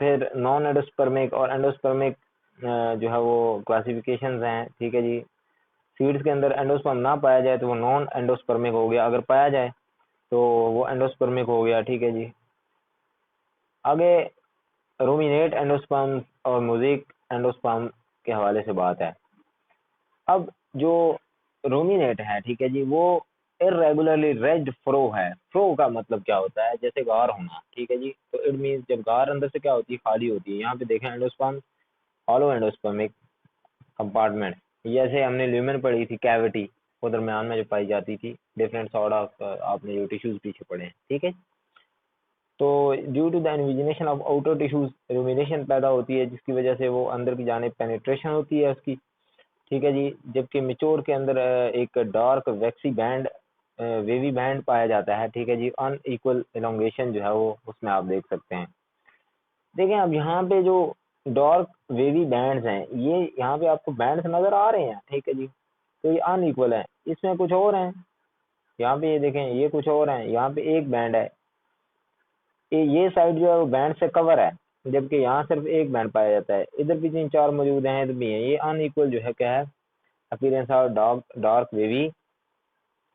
फिर नॉन एंडोस्पर्मिक और एंडोस्पर्मिक जो है वो क्लासिफिकेशंस हैं, ठीक है जी। सीड्स के अंदर एंडोस्पर्म ना पाया जाए तो वो नॉन एंडोस्पर्मिक हो गया, अगर पाया जाए तो वो एंडोस्पर्मिक हो गया, ठीक है जी। आगे रूमिनेट एंडोस्पर्म और मोज़ेक एंडोस्पर्म के हवाले से बात है। अब जो रूमिनेट है, ठीक है जी, वो इरेगुलरली रेड फ्रो है। फ्रो का मतलब क्या होता है, जैसे गार होना, ठीक है जी। तो इट मीन्स जब गार अंदर से क्या होती है, खाली होती है। यहाँ पे देखें एंडोस्पर्म, हॉलो एंडोस्पर्मिक कंपार्टमेंट, जैसे हमने ल्यूमेन पढ़ी थी, कैविटी वो दरमियान में जो पाई जाती थी, डिफरेंट सॉर्ट ऑफ आपने जो टिश्यूज पीछे पढ़े हैं, ठीक है। तो due to the invagination of outer tissues rumination पैदा होती है, जिसकी वजह से वो अंदर की जाने पेनिट्रेशन होती है उसकी, ठीक है जी। जबकि मिच्योर के अंदर एक डार्क वैक्सी बैंड, वेवी बैंड पाया जाता है, ठीक है जी। अनइक्वल इलोंगेशन जो है वो उसमें आप देख सकते हैं। देखें अब यहाँ पे जो डार्क वेवी बैंड्स हैं, ये यहाँ पे आपको बैंड्स नजर आ रहे हैं, ठीक है जी। तो ये अनइक्वल है, इसमें कुछ और हैं। यहाँ पे ये देखें, ये कुछ और हैं, यहाँ पे एक बैंड है, ये साइड जो है वो बैंड से कवर है, जबकि यहाँ सिर्फ एक बैंड पाया जाता है। इधर भी 3-4 मौजूद हैं, इधर भी हैं। ये अनइक्वल जो है क्या है, appearance of dark wavy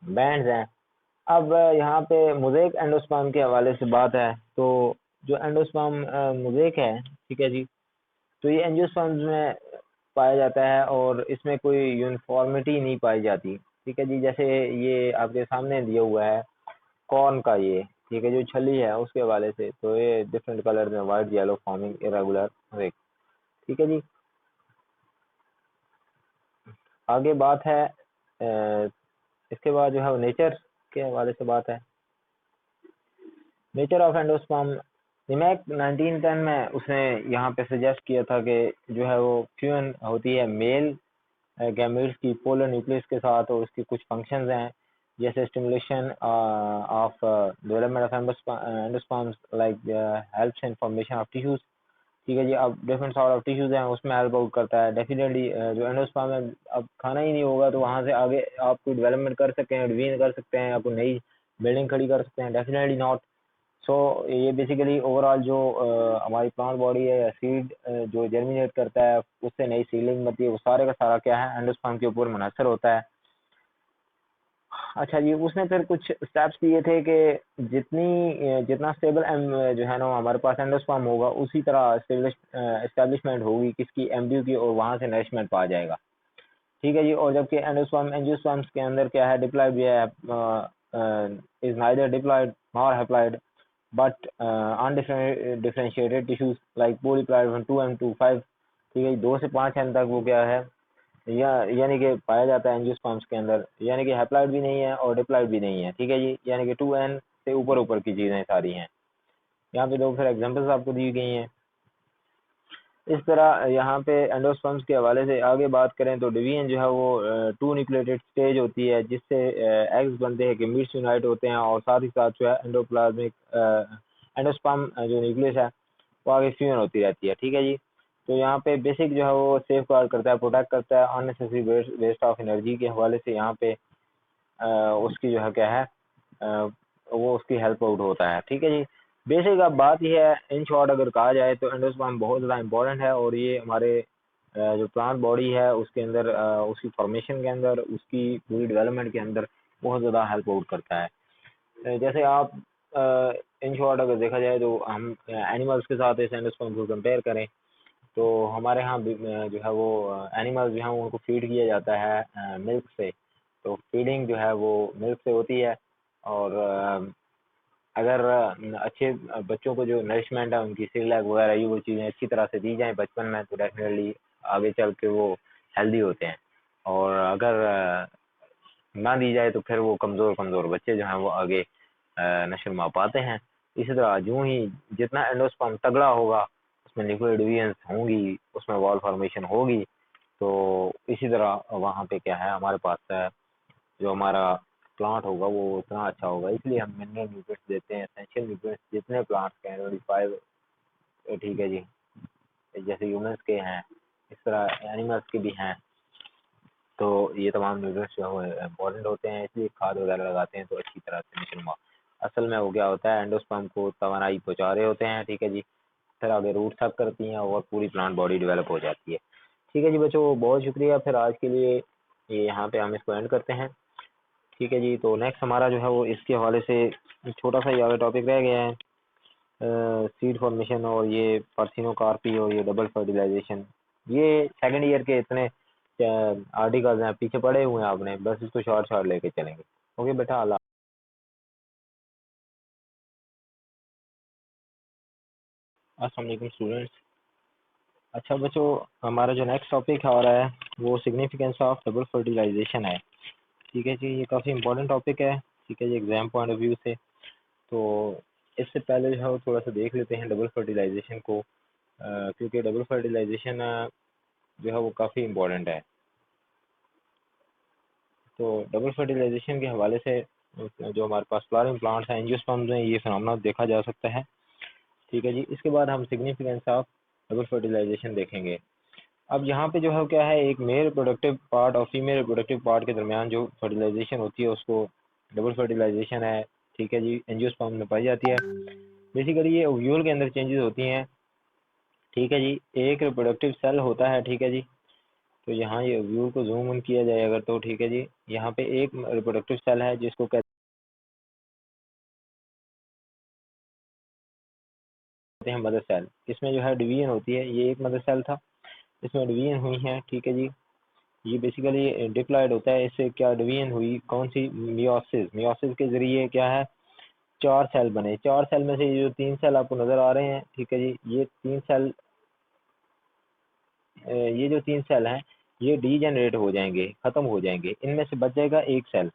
bands हैं। अब यहाँ पे मोज़ेक एंडोस्पर्म के हवाले से बात है। तो जो एंडोस्पर्म मोज़ेक है, ठीक है जी, तो ये एंजियोस्पर्म्स में पाया जाता है और इसमें कोई यूनिफॉर्मिटी नहीं पाई जाती, ठीक है जी। जैसे ये आपके सामने दिया हुआ है कॉर्न का, ये ठीक है, जो छली है उसके हवाले से, तो ये डिफरेंट कलर में white yellow forming irregular mosaic, ठीक है जी। आगे बात है इसके बाद जो है वो नेचर के हवाले से बात है। नेचर ऑफ एंडोस्पर्म, निमैक 1910 में उसने यहाँ पे सजेस्ट किया था कि जो है वो फ्यूजन होती है मेल गैमेट्स की पोलर न्यूक्लियस के साथ, और उसकी कुछ फंक्शंस हैं, जैसे stimulation of development of endosperms, like helps in formation of tissues, ठीक है जी। अब डिफरेंट सॉर्ट ऑफ टिश्यूज हैं, उसमें हेल्प आउट करता है डेफिनेटली। जो एंडोस्पर्म है, अब खाना ही नहीं होगा तो वहाँ से आगे आप कोई डेवलपमेंट कर सकते हैं, एडवीन कर सकते हैं, आपको नई बिल्डिंग खड़ी कर सकते हैं, डेफिनेटली नॉट। सो ये बेसिकली ओवरऑल जो हमारी प्लांट बॉडी है या सीड जो जर्मिनेट करता है, उससे नई सीलिंग बनती है, वो सारे का सारा क्या है, एंडोस्पर्म के ऊपर मुनहसर होता है। अच्छा जी, उसने फिर कुछ स्टेप्स दिए थे कि जितना स्टेबल जो है ना हमारे पास एंडोस्पर्म होगा, उसी तरह एस्टेब्लिशमेंट होगी किसकी, एम्ब्रियो की, और वहाँ से नरिशमेंट पा जाएगा, ठीक है जी। और जबकि एंडोस्पर्म एंजियोस्पर्म्स के अंदर क्या है, डिप्लॉयड भी है, is neither diploid nor haploid, but undifferentiated tissues like polyploid from 2m to 5, ठीक है, 2 से 5 एम तक वो क्या है, या यानी कि पाया जाता है एंजियोस्पर्म्स के अंदर, यानी कि हैप्लॉयड भी नहीं है और डिप्लॉयड भी नहीं है, ठीक है जी। यानी कि 2n से ऊपर ऊपर की चीज़ें सारी हैं। यहाँ पे दो फिर एग्जांपल्स आपको दी गई हैं। इस तरह यहाँ पे एंडोस्पर्म्स के हवाले से आगे बात करें तो डिवीजन जो है वो 2 न्यूक्लिएटेड स्टेज होती है, जिससे एग्स बनते हैं, गिमेट्स यूनाइट होते हैं, और साथ ही साथ जो है एंडोप्लाज्मिक एंडोस्पर्म जो न्यूक्लियस है वो आगे फ्यूजन होती रहती है, ठीक है जी। तो यहाँ पे बेसिक जो है वो सेफ गार्ड करता है, प्रोटेक्ट करता है अननेसेसरी वेस्ट ऑफ एनर्जी के हवाले से। यहाँ पे उसकी जो है क्या है, वो उसकी हेल्प आउट होता है, ठीक है जी। बेसिक अब बात यह है, इन शॉर्ट अगर कहा जाए तो एंडोस्पर्म बहुत ज़्यादा इंपॉर्टेंट है, और ये हमारे जो प्लांट बॉडी है उसके अंदर, उसकी फॉर्मेशन के अंदर, उसकी पूरी डेवलपमेंट के अंदर बहुत ज़्यादा हेल्प आउट करता है। जैसे आप इन शॉर्ट अगर देखा जाए तो हम एनिमल्स के साथ इस एंडोस्पर्म को कंपेयर करें तो हमारे यहाँ जो है वो एनिमल्स जो है उनको फीड किया जाता है मिल्क से। तो फीडिंग जो है वो मिल्क से होती है, और अगर अच्छे बच्चों को जो नरिशमेंट है उनकी सेरेलैक वगैरह ये वो चीज़ें अच्छी तरह से दी जाएँ बचपन में, तो डेफिनेटली आगे चल के वो हेल्दी होते हैं। और अगर ना दी जाए तो फिर वो कमज़ोर कमज़ोर बच्चे जो हैं वो आगे नशो-नुमा पाते हैं। इसी तरह यूँ ही जितना एंडोस्पर्म तगड़ा होगा, उसमें लिक्विड डिवीजन्स होंगी, उसमें वॉल फॉर्मेशन होगी, तो इसी तरह वहाँ पे क्या है हमारे पास है, जो हमारा प्लांट होगा वो उतना अच्छा होगा, इसलिए हम मिनरल न्यूट्रिएंट्स देते हैं, एसेंशियल न्यूट्रिएंट्स जितने प्लांट्स के हैं 25, ठीक है जी, जैसे ह्यूमंस के हैं इस तरह एनिमल्स के भी हैं। तो ये तमाम न्यूट्रिएंट्स जो है इम्पोर्टेंट होते हैं, इसलिए खाद वगैरह लगाते हैं तो अच्छी तरह से निकलवा। असल में वो क्या होता है, एंडोस्पर्म को तवानाई पहुँचा रहे होते हैं, ठीक है जी, फिर आगे रूट सक करती हैं और पूरी प्लांट बॉडी डेवलप हो जाती है। ठीक है जी बच्चों, बहुत शुक्रिया, फिर आज के लिए ये यहाँ पे हम इसको एंड करते हैं। ठीक है जी, तो नेक्स्ट हमारा जो है वो इसके हवाले से छोटा सा ये टॉपिक रह गया है, सीड फॉर्मेशन और ये पार्थिनोकार्पी और ये डबल फर्टिलाइजेशन। ये सेकंड ईयर के इतने आर्टिकल्स हैं, पीछे पड़े हुए हैं आपने, बस इसको शॉर्ट शॉर्ट लेके चलेंगे। ओके बेटा, अल्लाह। अस्सलाम वालेकुम स्टूडेंट्स। अच्छा बच्चों, हमारा जो नेक्स्ट टॉपिक आ रहा है वो सिग्निफिकेंस ऑफ डबल फर्टिलाइजेशन है। ठीक है जी, ये काफ़ी इंपॉर्टेंट टॉपिक है, ठीक है जी, एग्जाम पॉइंट ऑफ व्यू से। तो इससे पहले जो है वो थोड़ा सा देख लेते हैं डबल फर्टिलाइजेशन को, क्योंकि डबल फर्टिलाइजेशन जो है वो काफ़ी इम्पोर्टेंट है। तो डबल फर्टिलाइजेशन के हवाले से जो हमारे पास फ्लावरिंग प्लांट्स हैं, एंजियोस्पर्म्स हैं, ये फिनोमेना देखा जा सकता है। ठीक है जी, इसके बाद हम सिग्निफिकेंस ऑफ डबल फर्टिलाइजेशन देखेंगे। अब यहाँ पे जो है क्या है, एक मेल रिप्रोडक्टिव पार्ट और फीमेल रिप्रोडक्टिव पार्ट के दरमियान जो फर्टिलाइजेशन होती है उसको डबल फर्टिलाइजेशन है। ठीक है जी, एंजियोस्पर्म में पाई जाती है। बेसिकली ये ओव्यूल के अंदर चेंजेस होती हैं। ठीक है जी, एक रिप्रोडक्टिव सेल होता है, ठीक है जी। तो यहाँ ये ओव्यूल को जूम इन किया जाए अगर, तो ठीक है जी, यहाँ पे एक रिप्रोडक्टिव सेल है जिसको कहते हैं मदर सेल। इसमें जो है डिवीजन होती है, ये एक मदर सेल था, इसमें डिवीजन हुई है। ठीक है जी, ये बेसिकली डिप्लॉयड होता है, इससे क्या डिवीजन हुई, कौन सी, मियोसिस। मियोसिस के जरिए क्या है, 4 सेल बने। 4 सेल में से ये जो 3 सेल आपको नजर आ रहे हैं, ठीक है जी, ये जो 3 सेल हैं ये डीजेनरेट हो जाएंगे, खत्म हो जाएंगे, इनमें से बच जाएगा एक सेल,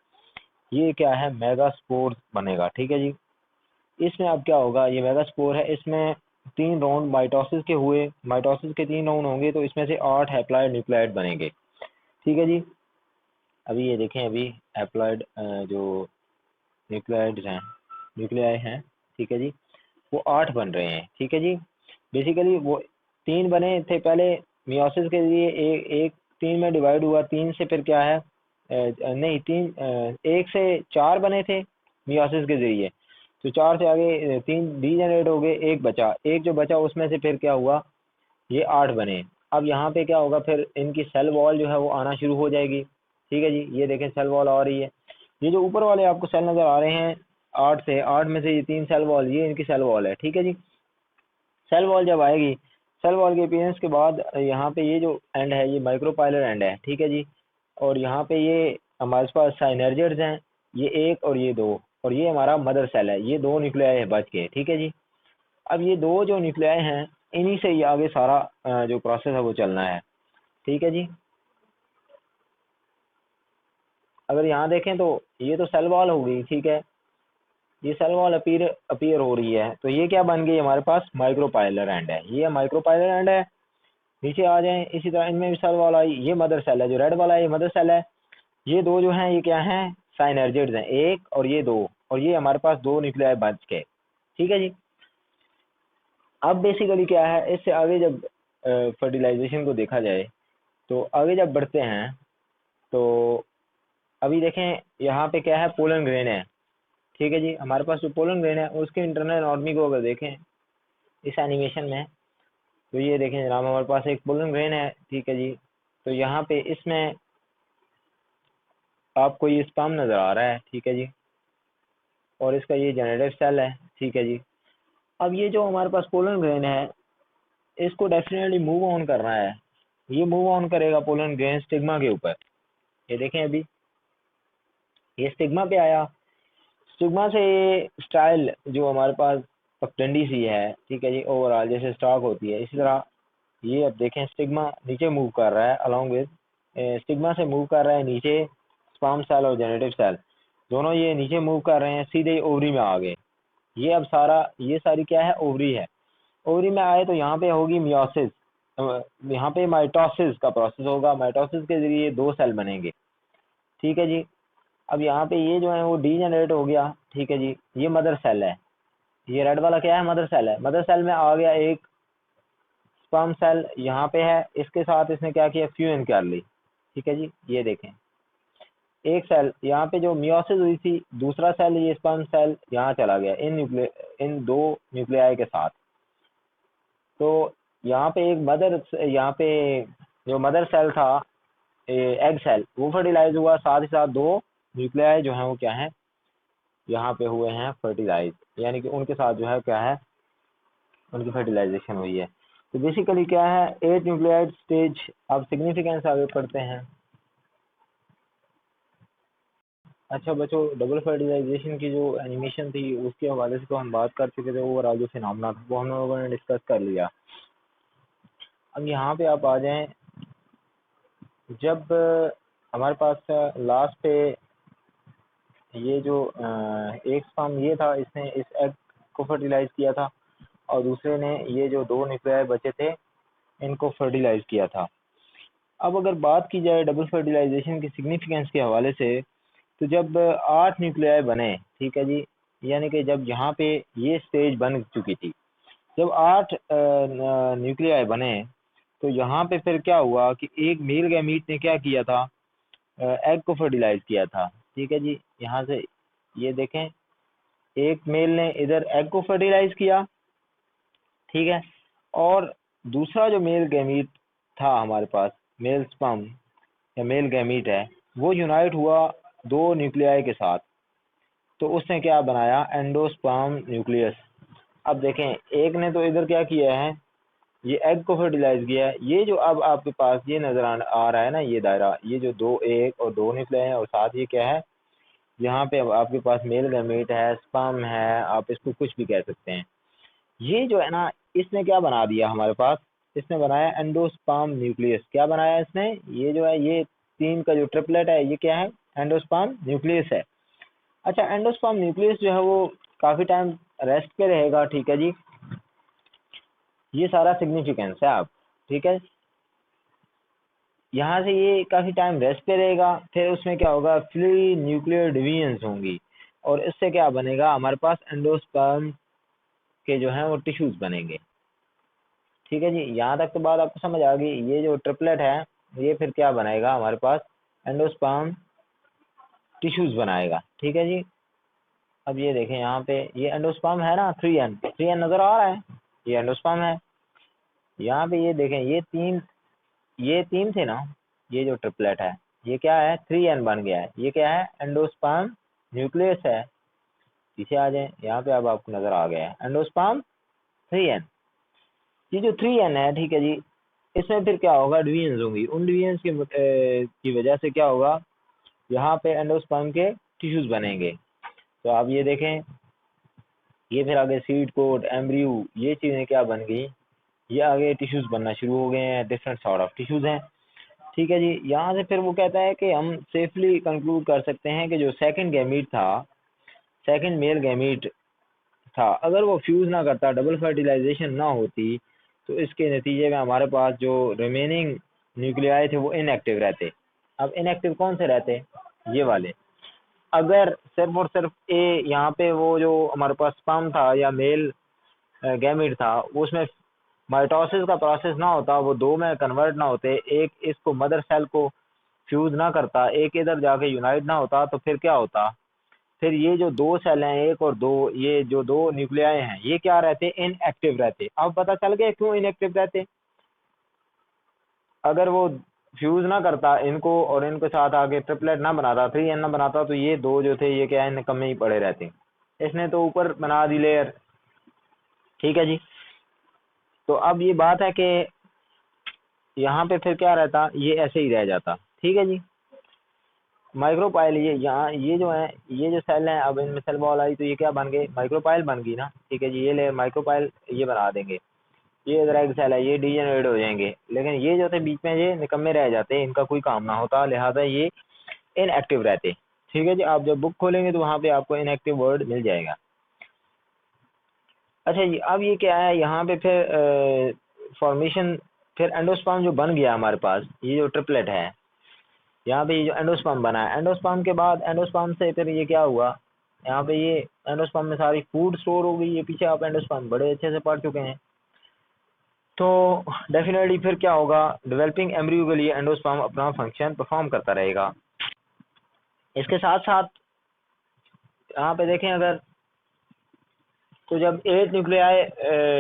ये क्या है, मेगास्पोर बनेगा। ठीक है जी, इसमें अब क्या होगा, ये मेगास्पोर है, इसमें 3 राउंड माइटोसिस के हुए, माइटोसिस के 3 राउंड होंगे, तो इसमें से 8 हैप्लॉइड न्यूक्लियाइड बनेंगे। ठीक है जी, अभी ये देखें, अभी हैप्लॉइड जो न्यूक्लियाइड्स हैं, न्यूक्लियाई हैं, ठीक है जी, वो 8 बन रहे हैं। ठीक है जी, बेसिकली वो 3 बने थे पहले मियोसिस के लिए, एक 3 में डिवाइड हुआ, 3 से फिर क्या है, नहीं, 1 से 4 बने थे मियोसिस के जरिए, तो 4 से आगे 3 डीजेनरेट हो गए, एक बचा, एक जो बचा उसमें से फिर क्या हुआ, ये 8 बने। अब यहाँ पे क्या होगा, फिर इनकी सेल वॉल जो है वो आना शुरू हो जाएगी। ठीक है जी, ये देखें सेल वॉल आ रही है, ये जो ऊपर वाले आपको सेल नजर आ रहे हैं 8 में से ये 3 सेल वॉल, ये इनकी सेल वॉल है। ठीक है जी, सेल वॉल जब आएगी, सेल वॉल के अपीयरेंस के बाद यहाँ पे ये जो एंड है ये माइक्रोपाइलर एंड है। ठीक है जी, और यहाँ पे ये हमारे पास साइनर्जिड्स हैं, ये एक और ये दो, और ये हमारा मदर सेल है, ये 2 न्यूक्लियाई है बच के। ठीक है जी, अब ये 2 जो न्यूक्लियाई हैं इन्हीं से ये आगे सारा जो प्रोसेस है वो चलना है। ठीक है जी, अगर यहाँ देखें तो ये तो सेल वॉल हो गई, ठीक है, ये सेल वॉल अपीयर हो रही है, तो ये क्या बन गई, हमारे पास माइक्रोपाइलर एंड है, ये माइक्रोपाइलर एंड है। नीचे आ जाएं, इसी तरह इनमें भी सेल वॉल आई, ये मदर सेल है, जो रेड वाला है ये मदर सेल है। ये 2 जो हैं ये क्या हैं, साइनर्जिड्स हैं, एक और ये 2, और ये हमारे पास 2 न्यूक्लियाई बच के। ठीक है जी, अब बेसिकली क्या है, इससे आगे जब फर्टिलाइजेशन को देखा जाए, तो आगे जब बढ़ते हैं, तो अभी देखें यहाँ पे क्या है, पोलन ग्रेन है। ठीक है जी, हमारे पास जो पोलन ग्रेन है उसके इंटरनल एनाटॉमी को अगर देखें इस एनिमेशन में, तो ये देखें जनाब, हमारे पास एक पोलन ग्रेन है। ठीक है जी, तो यहाँ पे इसमें आपको ये स्पर्म नज़र आ रहा है। ठीक है जी, और इसका ये जेनेटिव सेल है। ठीक है जी, अब ये जो हमारे पास पोलन ग्रेन है इसको डेफिनेटली मूव ऑन करना है, ये मूव ऑन करेगा पोलन ग्रेन स्टिग्मा के ऊपर। ये देखें अभी ये स्टिग्मा पे आया, स्टिग्मा से स्टाइल जो हमारे पास पगडंडी सी है, ठीक है जी, ओवरऑल जैसे स्टॉक होती है, इसी तरह ये अब देखें स्टिग्मा नीचे मूव कर रहा है, अलोंग विद स्टिग्मा से मूव कर रहा है नीचे स्पर्म सेल और जेनेटिव सेल, दोनों ये नीचे मूव कर रहे हैं, सीधे ओवरी में आ गए। ये अब सारा ये सारी क्या है, ओवरी है। ओवरी में आए तो यहाँ पे होगी मियोसिस। यहाँ पे माइटोसिस का प्रोसेस होगा, माइटोसिस के जरिए 2 सेल बनेंगे, ठीक है जी। अब यहाँ पे ये जो है वो डीजेनरेट हो गया, ठीक है जी। ये मदर सेल है, ये रेड वाला क्या है, मदर सेल है। मदर सेल में आ गया एक स्पर्म सेल यहाँ पे है, इसके साथ इसने क्या किया, फ्यूजन कर ली, ठीक है जी। ये देखें एक सेल यहाँ पे जो मियोसिस हुई थी, दूसरा सेल ये स्पर्म सेल यहाँ चला गया इन 2 न्यूक्लियाई के साथ। तो यहाँ पे एक मदर, यहाँ पे जो मदर सेल था एग सेल, वो फर्टिलाइज हुआ, साथ ही साथ 2 न्यूक्लियाई जो है वो क्या है, यहाँ पे हुए हैं फर्टिलाइज, यानी कि उनके साथ जो है क्या है, उनकी फर्टिलाइजेशन हुई है। तो बेसिकली क्या है, 8 न्यूक्लियाइड स्टेज। अब सिग्निफिकेंस आगे पढ़ते हैं। अच्छा बच्चों, डबल फर्टिलाइजेशन की जो एनिमेशन थी उसके हवाले से तो हम बात कर चुके थे, ओवरऑल जो फिनोमेना था वो हम लोगों ने डिस्कस कर लिया। अब यहाँ पे आप आ जाएं, जब हमारे पास लास्ट पे ये जो एक स्पर्म ये था, इसने इस एग को फर्टिलाइज किया था, और दूसरे ने ये जो 2 न्यूक्लियाई बचे थे इनको फर्टिलाइज किया था। अब अगर बात की जाए डबल फर्टिलाइजेशन की सिग्निफिकेंस के हवाले से, तो जब 8 न्यूक्लियाई बने, ठीक है जी, यानी कि जब यहाँ पे ये स्टेज बन चुकी थी, जब 8 न्यूक्लियाई बने, तो यहाँ पे फिर क्या हुआ कि एक मेल गैमीट ने क्या किया था, एग को फर्टिलाइज किया था, ठीक है जी। यहाँ से ये देखें, एक मेल ने इधर एग को फर्टिलाइज किया, ठीक है, और दूसरा जो मेल गैमीट था हमारे पास, मेल स्पर्म या मेल गैमीट है, वो यूनाइट हुआ 2 न्यूक्लियाई के साथ, तो उसने क्या बनाया, एंडोस्पर्म न्यूक्लियस। अब देखें, एक ने तो इधर क्या किया है, ये एग को फर्टिलाइज किया है। ये जो अब आपके पास ये नजर आ रहा है ना, ये दायरा, ये जो 2 एक और 2 न्यूक्लियाई है, और साथ ये क्या है, यहाँ पे अब आपके पास मेल गैमीट है, स्पर्म है, आप इसको कुछ भी कह सकते हैं। ये जो है ना, इसने क्या बना दिया हमारे पास, इसने बनाया एंडोस्पर्म न्यूक्लियस। क्या बनाया इसने, ये जो है ये 3 का जो ट्रिपलेट है, ये क्या है, एंडोस्पर्म न्यूक्लियस है। अच्छा, एंडोस्पर्म न्यूक्लियस जो है वो काफी टाइम रेस्ट पे रहेगा, ठीक है जी। ये सारा सिग्निफिकेंस है आप, ठीक है। यहाँ से ये काफी टाइम रेस्ट पे रहेगा, फिर उसमें क्या होगा, फ्री न्यूक्लियर डिवीजन्स होंगी, और इससे क्या बनेगा, हमारे पास एंडोस्पर्म के जो है वो टिश्यूज बनेंगे, ठीक है जी। यहाँ तक तो बात आपको समझ आ गई। ये जो ट्रिपलेट है, ये फिर क्या बनाएगा, हमारे पास एंडोस्पर्म टिश्यूज बनाएगा, ठीक है जी। अब ये देखें, यहाँ पे ये एंडोस्पर्म है ना, 3n नजर आ रहा है, ये एंडोस्पर्म है। यहाँ पे ये देखें, ये तीन थे ना, ये जो ट्रिपलेट है, ये क्या है, 3n बन गया है। ये क्या है, एंडोस्पर्म न्यूक्लियस है। पीछे आ जाए, यहाँ पे अब आपको नजर आ गया है एंडोस्पर्म 3n। ये जो 3n है, ठीक है जी, इसमें फिर क्या होगा, डिवीजन्स होंगी। उन डिवीजन्स की वजह से क्या होगा, यहाँ पे एंडोस्पर्म के टिश्यूज बनेंगे। तो आप ये देखें, ये फिर आगे सीड कोट, एम्ब्रियो, ये चीजें क्या बन गई, ये आगे टिश्यूज बनना शुरू हो गए हैं, डिफरेंट सॉर्ट ऑफ टिश्यूज हैं, ठीक है जी। यहाँ से फिर वो कहता है कि हम सेफली कंक्लूड कर सकते हैं कि जो सेकंड गैमीट था, सेकंड मेल गैमीट था, अगर वो फ्यूज ना करता, डबल फर्टिलाइजेशन ना होती, तो इसके नतीजे में हमारे पास जो रिमेनिंग न्यूक्लियाई थे वो इनएक्टिव रहते। अब इनएक्टिव कौन से रहते, ये वाले। अगर सिर्फ और सिर्फ यहाँ पे वो जो हमारे पास स्पर्म था या मेल गैमीट था, उसमें माइटोसिस का प्रोसेस ना होता, वो 2 में कन्वर्ट ना होते, एक इसको मदर सेल को फ्यूज ना करता, एक इधर जाके यूनाइट ना होता, तो फिर क्या होता, फिर ये जो 2 सेल हैं, 1 और 2, ये जो 2 न्यूक्लियाई हैं, ये क्या रहते, इनएक्टिव रहते। अब पता चल गया क्यों इनएक्टिव रहते। अगर वो फ्यूज ना करता इनको और इनके साथ आगे ट्रिपलेट ना बनाता, 3n ना बनाता, तो ये 2 जो थे, ये क्या है, कम ही पड़े रहते। इसने तो ऊपर बना दी लेयर, ठीक है जी। तो अब ये बात है कि यहाँ पे फिर क्या रहता, ये ऐसे ही रह जाता, ठीक है जी। माइक्रोपाइल, ये यहाँ ये जो है, ये जो सेल है, अब इनमें सेल वॉल आई तो ये क्या बन गए, माइक्रोपाइल बन गई ना, ठीक है जी। ये लेयर माइक्रोपाइल ये बना देंगे, ये इधर एग सेल है, ये डीजेनरेट हो जाएंगे, लेकिन ये जो थे बीच में ये निकम्मे रह जाते, इनका कोई काम ना होता, लिहाजा ये इनएक्टिव रहते, ठीक है जी। आप जब बुक खोलेंगे तो वहाँ पे आपको इनएक्टिव वर्ड मिल जाएगा। अच्छा जी, अब ये क्या है, यहाँ पे फिर फॉर्मेशन फिर एंडोस्पर्म जो बन गया हमारे पास, ये जो ट्रिपलेट है, यहाँ पे ये जो एंडोस्पर्म बना है, एंडोस्पर्म के बाद एंडोस्पर्म से फिर ये क्या हुआ, यहाँ पे ये एंडोस्पर्म में सारी फूड स्टोर हो गई। ये पीछे आप एंडोस्पर्म बड़े अच्छे से पढ़ चुके हैं। तो डेफिनेटली फिर क्या होगा, डेवलपिंग एम्ब्रियो के लिए एंडोस्पर्म अपना फंक्शन परफॉर्म करता रहेगा। इसके साथ साथ यहाँ पे देखें अगर, तो जब 8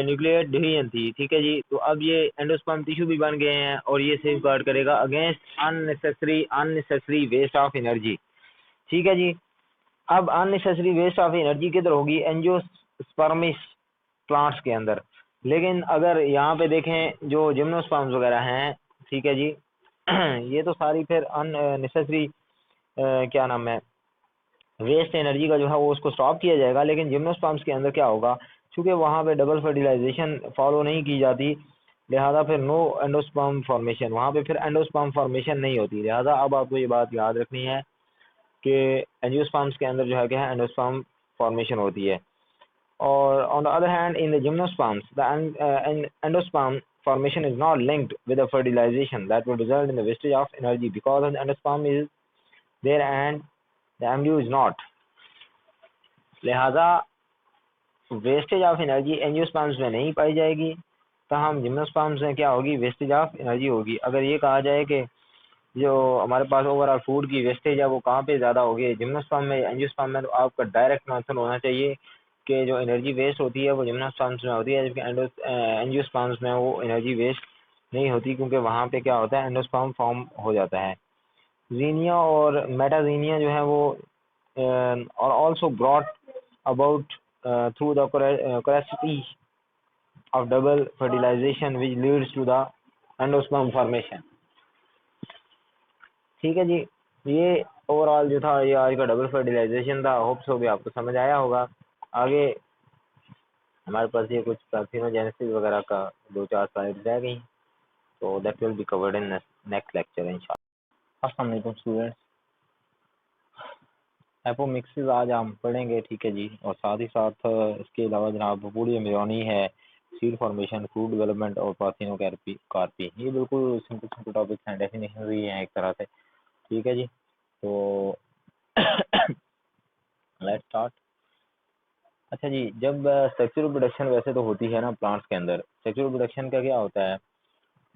न्यूक्लियर डिवीजन थी, ठीक है जी, तो अब ये एंडोस्पर्म टिश्यू भी बन गए हैं और ये सेफ गार्ड करेगा against unnecessary waste of energy. ठीक है जी। अब अननेसेसरी वेस्ट ऑफ एनर्जी किधर होगी, एंजियोस्पर्मिस प्लांट्स के अंदर। लेकिन अगर यहाँ पे देखें जो जिम्नोस्पर्म्स वगैरह हैं, ठीक है जी, ये तो सारी फिर अननेसेसरी क्या नाम है, वेस्ट एनर्जी का जो है वो उसको स्टॉप किया जाएगा। लेकिन जिम्नोस्पर्म्स के अंदर क्या होगा, चूंकि वहाँ पे डबल फर्टिलाइजेशन फॉलो नहीं की जाती, लिहाजा फिर नो एंडोस्पर्म फॉर्मेशन, वहाँ पे फिर एंडोस्पर्म फॉर्मेशन नहीं होती। लिहाजा अब आपको ये बात याद रखनी है कि एंजियोस्पर्म्स के अंदर जो है क्या है, एंडोस्पर्म फॉर्मेशन होती है। और on the other hand in the gymnosperms the endosperm formation is not linked with a fertilization that would result in the wastage of energy because the endosperm is there and the embryo is not. लिहाजा wastage of energy angiosperms में नहीं पाई जाएगी, तमाम gymnosperms में क्या होगी, wastage of energy होगी। अगर ये कहा जाए कि जो हमारे पास ओवरऑल फूड की वेस्टेज है वो कहाँ पे ज़्यादा होगी, जिम्नोस्पर्म में, एंजियोस्पर्म में, तो आपका डायरेक्ट आंसर होना चाहिए कि जो एनर्जी वेस्ट होती है वो जिम्नोस्पर्म्स में होती है, जबकि एंजियोस्पर्म्स में वो एनर्जी वेस्ट नहीं होती, क्योंकि वहाँ पे क्या होता है, एंडोस्पर्म फॉर्म हो जाता है। जीनिया और मेटाजीनिया जो है वो और also brought about through the correctity of double fertilization which leads to the endosperm formation। ठीक है जी। ये ओवरऑल जो था, ये आज का डबल फर्टिलाइजेशन था। होप सो भी आपको समझ आया होगा। आगे हमारे पास ये कुछ पार्थिनोजेनेसिस वगैरह का 2-4 स्लाइड्स रह गई, तो that will be covered in next lecture इंशाल्लाह। अस्सलाम वालेकुम स्टूडेंट्स, एपोमिक्सिस आज हम पढ़ेंगे, ठीक है जी। और साथ ही साथ इसके अलावा जनाब पूरी एम्ब्रियोनी है, सीड फॉर्मेशन, फ्रूट डेवलपमेंट और पार्थिनोकार्पी। ये बिल्कुल सिंपल सिंपल टॉपिक्स हैं, डेफिनेशन भी हैं एक तरह से, ठीक है जी। तो लेट्स स्टार्ट। अच्छा जी, जब सेक्सुअल रिप्रोडक्शन वैसे तो होती है ना प्लांट्स के अंदर, सेक्सुअल रिप्रोडक्शन का क्या होता है,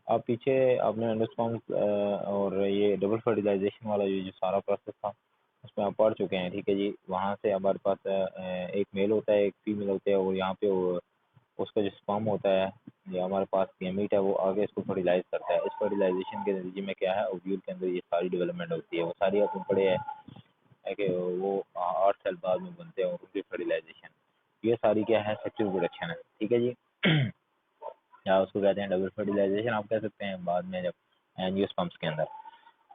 आप पीछे आपने एंडोस्पर्म और ये डबल फर्टिलाइजेशन वाला ये जो सारा प्रोसेस था उसमें आप पढ़ चुके हैं, ठीक है जी। वहाँ से हमारे पास एक मेल होता है, एक फीमेल होता है, और यहाँ पे उसका जो स्पर्म होता है या हमारे पास गैमीट है, वो आगे इसको फर्टिलाइज करता है। इस फर्टिलाइजेशन के नतीजे में क्या है, ओव्यूल के अंदर ये सारी डेवलपमेंट होती है। वो सारी आपने पढ़े है कि वो 8 साल बाद में बनते हैं और उनकी फर्टिलाइजेशन, ये सारी क्या है, सेक्सुअल रिप्रोडक्शन है, ठीक है जी। या उसको कहते हैं डबल फर्टिलाइजेशन आप कह सकते हैं बाद में, जब एंजियोस्पर्म्स के अंदर।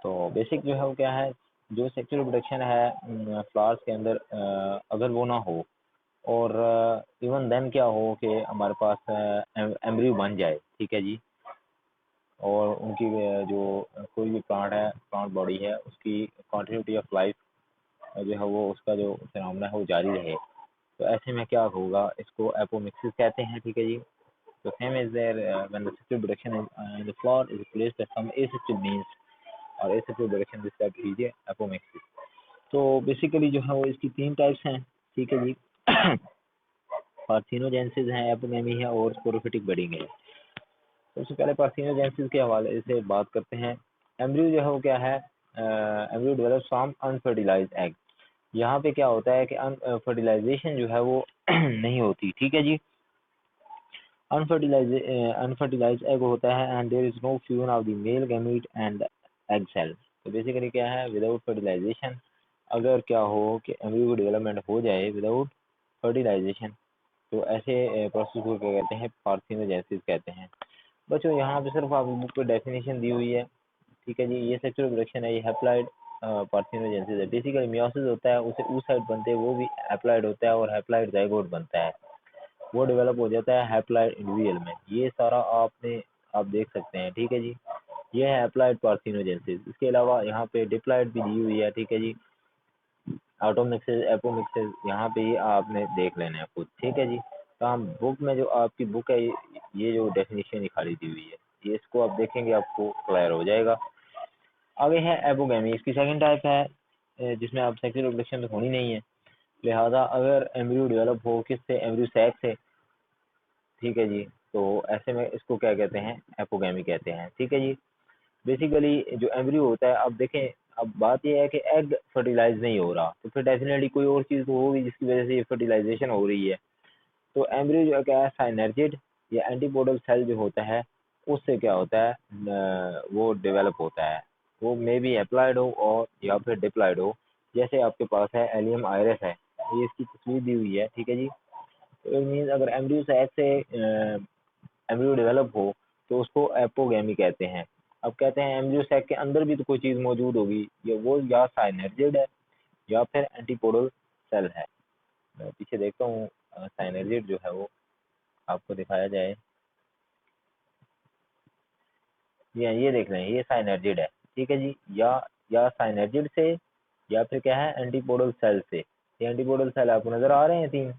तो बेसिक जो है वो क्या है, जो सेक्सुअल रिप्रोडक्शन है फ्लावर्स के अंदर, अगर वो ना हो और इवन देन क्या हो कि हमारे पास एम्ब्रियो बन जाए, ठीक है जी, और उनकी जो कोई भी प्लांट है, प्लांट बॉडी है, उसकी कंटिन्यूटी ऑफ लाइफ जो है वो, उसका जो फिनोमेना है वो जारी रहे, तो ऐसे में क्या होगा, इसको एपोमिक्सिस कहते हैं, ठीक है जी। तो same is there when the sexual reproduction in the flower is replaced by some asexual means, और एसेक्सुअल रिप्रोडक्शन डिस्क्राइब कीजिए एपोमिक्सिस। तो बेसिकली जो है वो इसकी 3 टाइप्स हैं, ठीक है जी। पार्थिनोजेनेसिस है, एपोगेमी है, और स्पोरोफिटिक बडिंग है। तो सबसे पहले पार्थिनोजेनेसिस के हवाले से बात करते हैं। एम्ब्रियो जो है वो क्या है, embryo develops from unfertilised egg. यहाँ पे क्या होता है कि फर्टिलाइजेशन जो है वो नहीं होती, ठीक है जी। अनफर्टिलाइज्ड एग होता है and there is no fusion of the male gamete and egg cell. तो बेसिकली क्या है, विदाउट फर्टिलाइजेशन अगर क्या हो कि एम्ब्रियो की डेवलपमेंट हो जाए विदाउट फर्टिलाइजेशन, तो ऐसे प्रोसेस को क्या कहते हैं, पार्थिनोजेनेसिस कहते हैं। बच्चों यहाँ पे सिर्फ आपकी बुक पे डेफिनेशन दी हुई है, ठीक है जी। ये सेक्सुअल रिप्रोडक्शन है, ये हैप्लॉइड पार्थिनोजेनेसिस है। बेसिकली मियोसिस होता है, उसे oocyte बनते हैं, वो भी हैप्लॉइड होता है, और हैप्लॉइड जाइगोट बनता है, वो डेवलप हो जाता है हैप्लॉइड इंडिविजुअल में। ये सारा आप देख सकते हैं, ठीक है जी। ये है हैप्लॉइड पार्थिनोजेनेसिस। इसके अलावा यहाँ पे डिप्लॉइड भी दी हुई है, ठीक है जी। ऑटोमिक्सिस, एपोमिक्सिस, यहाँ पे ये आपने देख लेना है खुद, ठीक है जी। तो हम बुक में, जो आपकी बुक है, ये जो डेफिनेशन ही खाली दी हुई है, ये इसको आप देखेंगे आपको क्लियर हो जाएगा। आगे है एपोगेमी, इसकी सेकंड टाइप है जिसमें आप सेक्सुअल रिप्रोडक्शन तो होनी नहीं है, लिहाजा अगर एम्ब्रियो डेवलप हो किससे, एम्ब्रियो सैक से, ठीक है जी, तो ऐसे में इसको क्या कहते हैं, एपोगेमी कहते हैं। ठीक है जी, बेसिकली जो एम्ब्रियो होता है, अब देखें, अब बात यह है कि एग फर्टिलाइज नहीं हो रहा, तो फिर डेफिनेटली कोई और चीज़ तो होगी जिसकी वजह से ये फर्टिलाइजेशन हो रही है। तो एम्ब्रियो जो क्या है, साइनर्जिड या एंटीपोडल सेल जो होता है उससे क्या होता है, वो डेवलप होता है। वो मे बी एप्लाइड हो और या फिर डिप्लॉयड हो। जैसे आपके पास है एलियम आयरस है, ये इसकी तस्वीर दी हुई है। ठीक है जी, तो इट मीन्स अगर एम्ब्रियो सैक से एम्ब्रियो डेवलप हो तो उसको एपोगेमी कहते हैं। अब कहते हैं एम्ब्रियो सैक के अंदर भी तो कोई चीज़ मौजूद होगी, ये वो या साइनर्जिड है या फिर एंटीपोडल सेल है। मैं पीछे देखता हूँ, साइनर्जिड जो है वो आपको दिखाया जाए, ये देख रहे हैं, ये साइनर्जिड है। ठीक है जी, या साइनर्जिड से या फिर क्या है, एंटीपोडल सेल से। ये एंटीपोडल सेल आपको नजर आ रहे हैं तीन,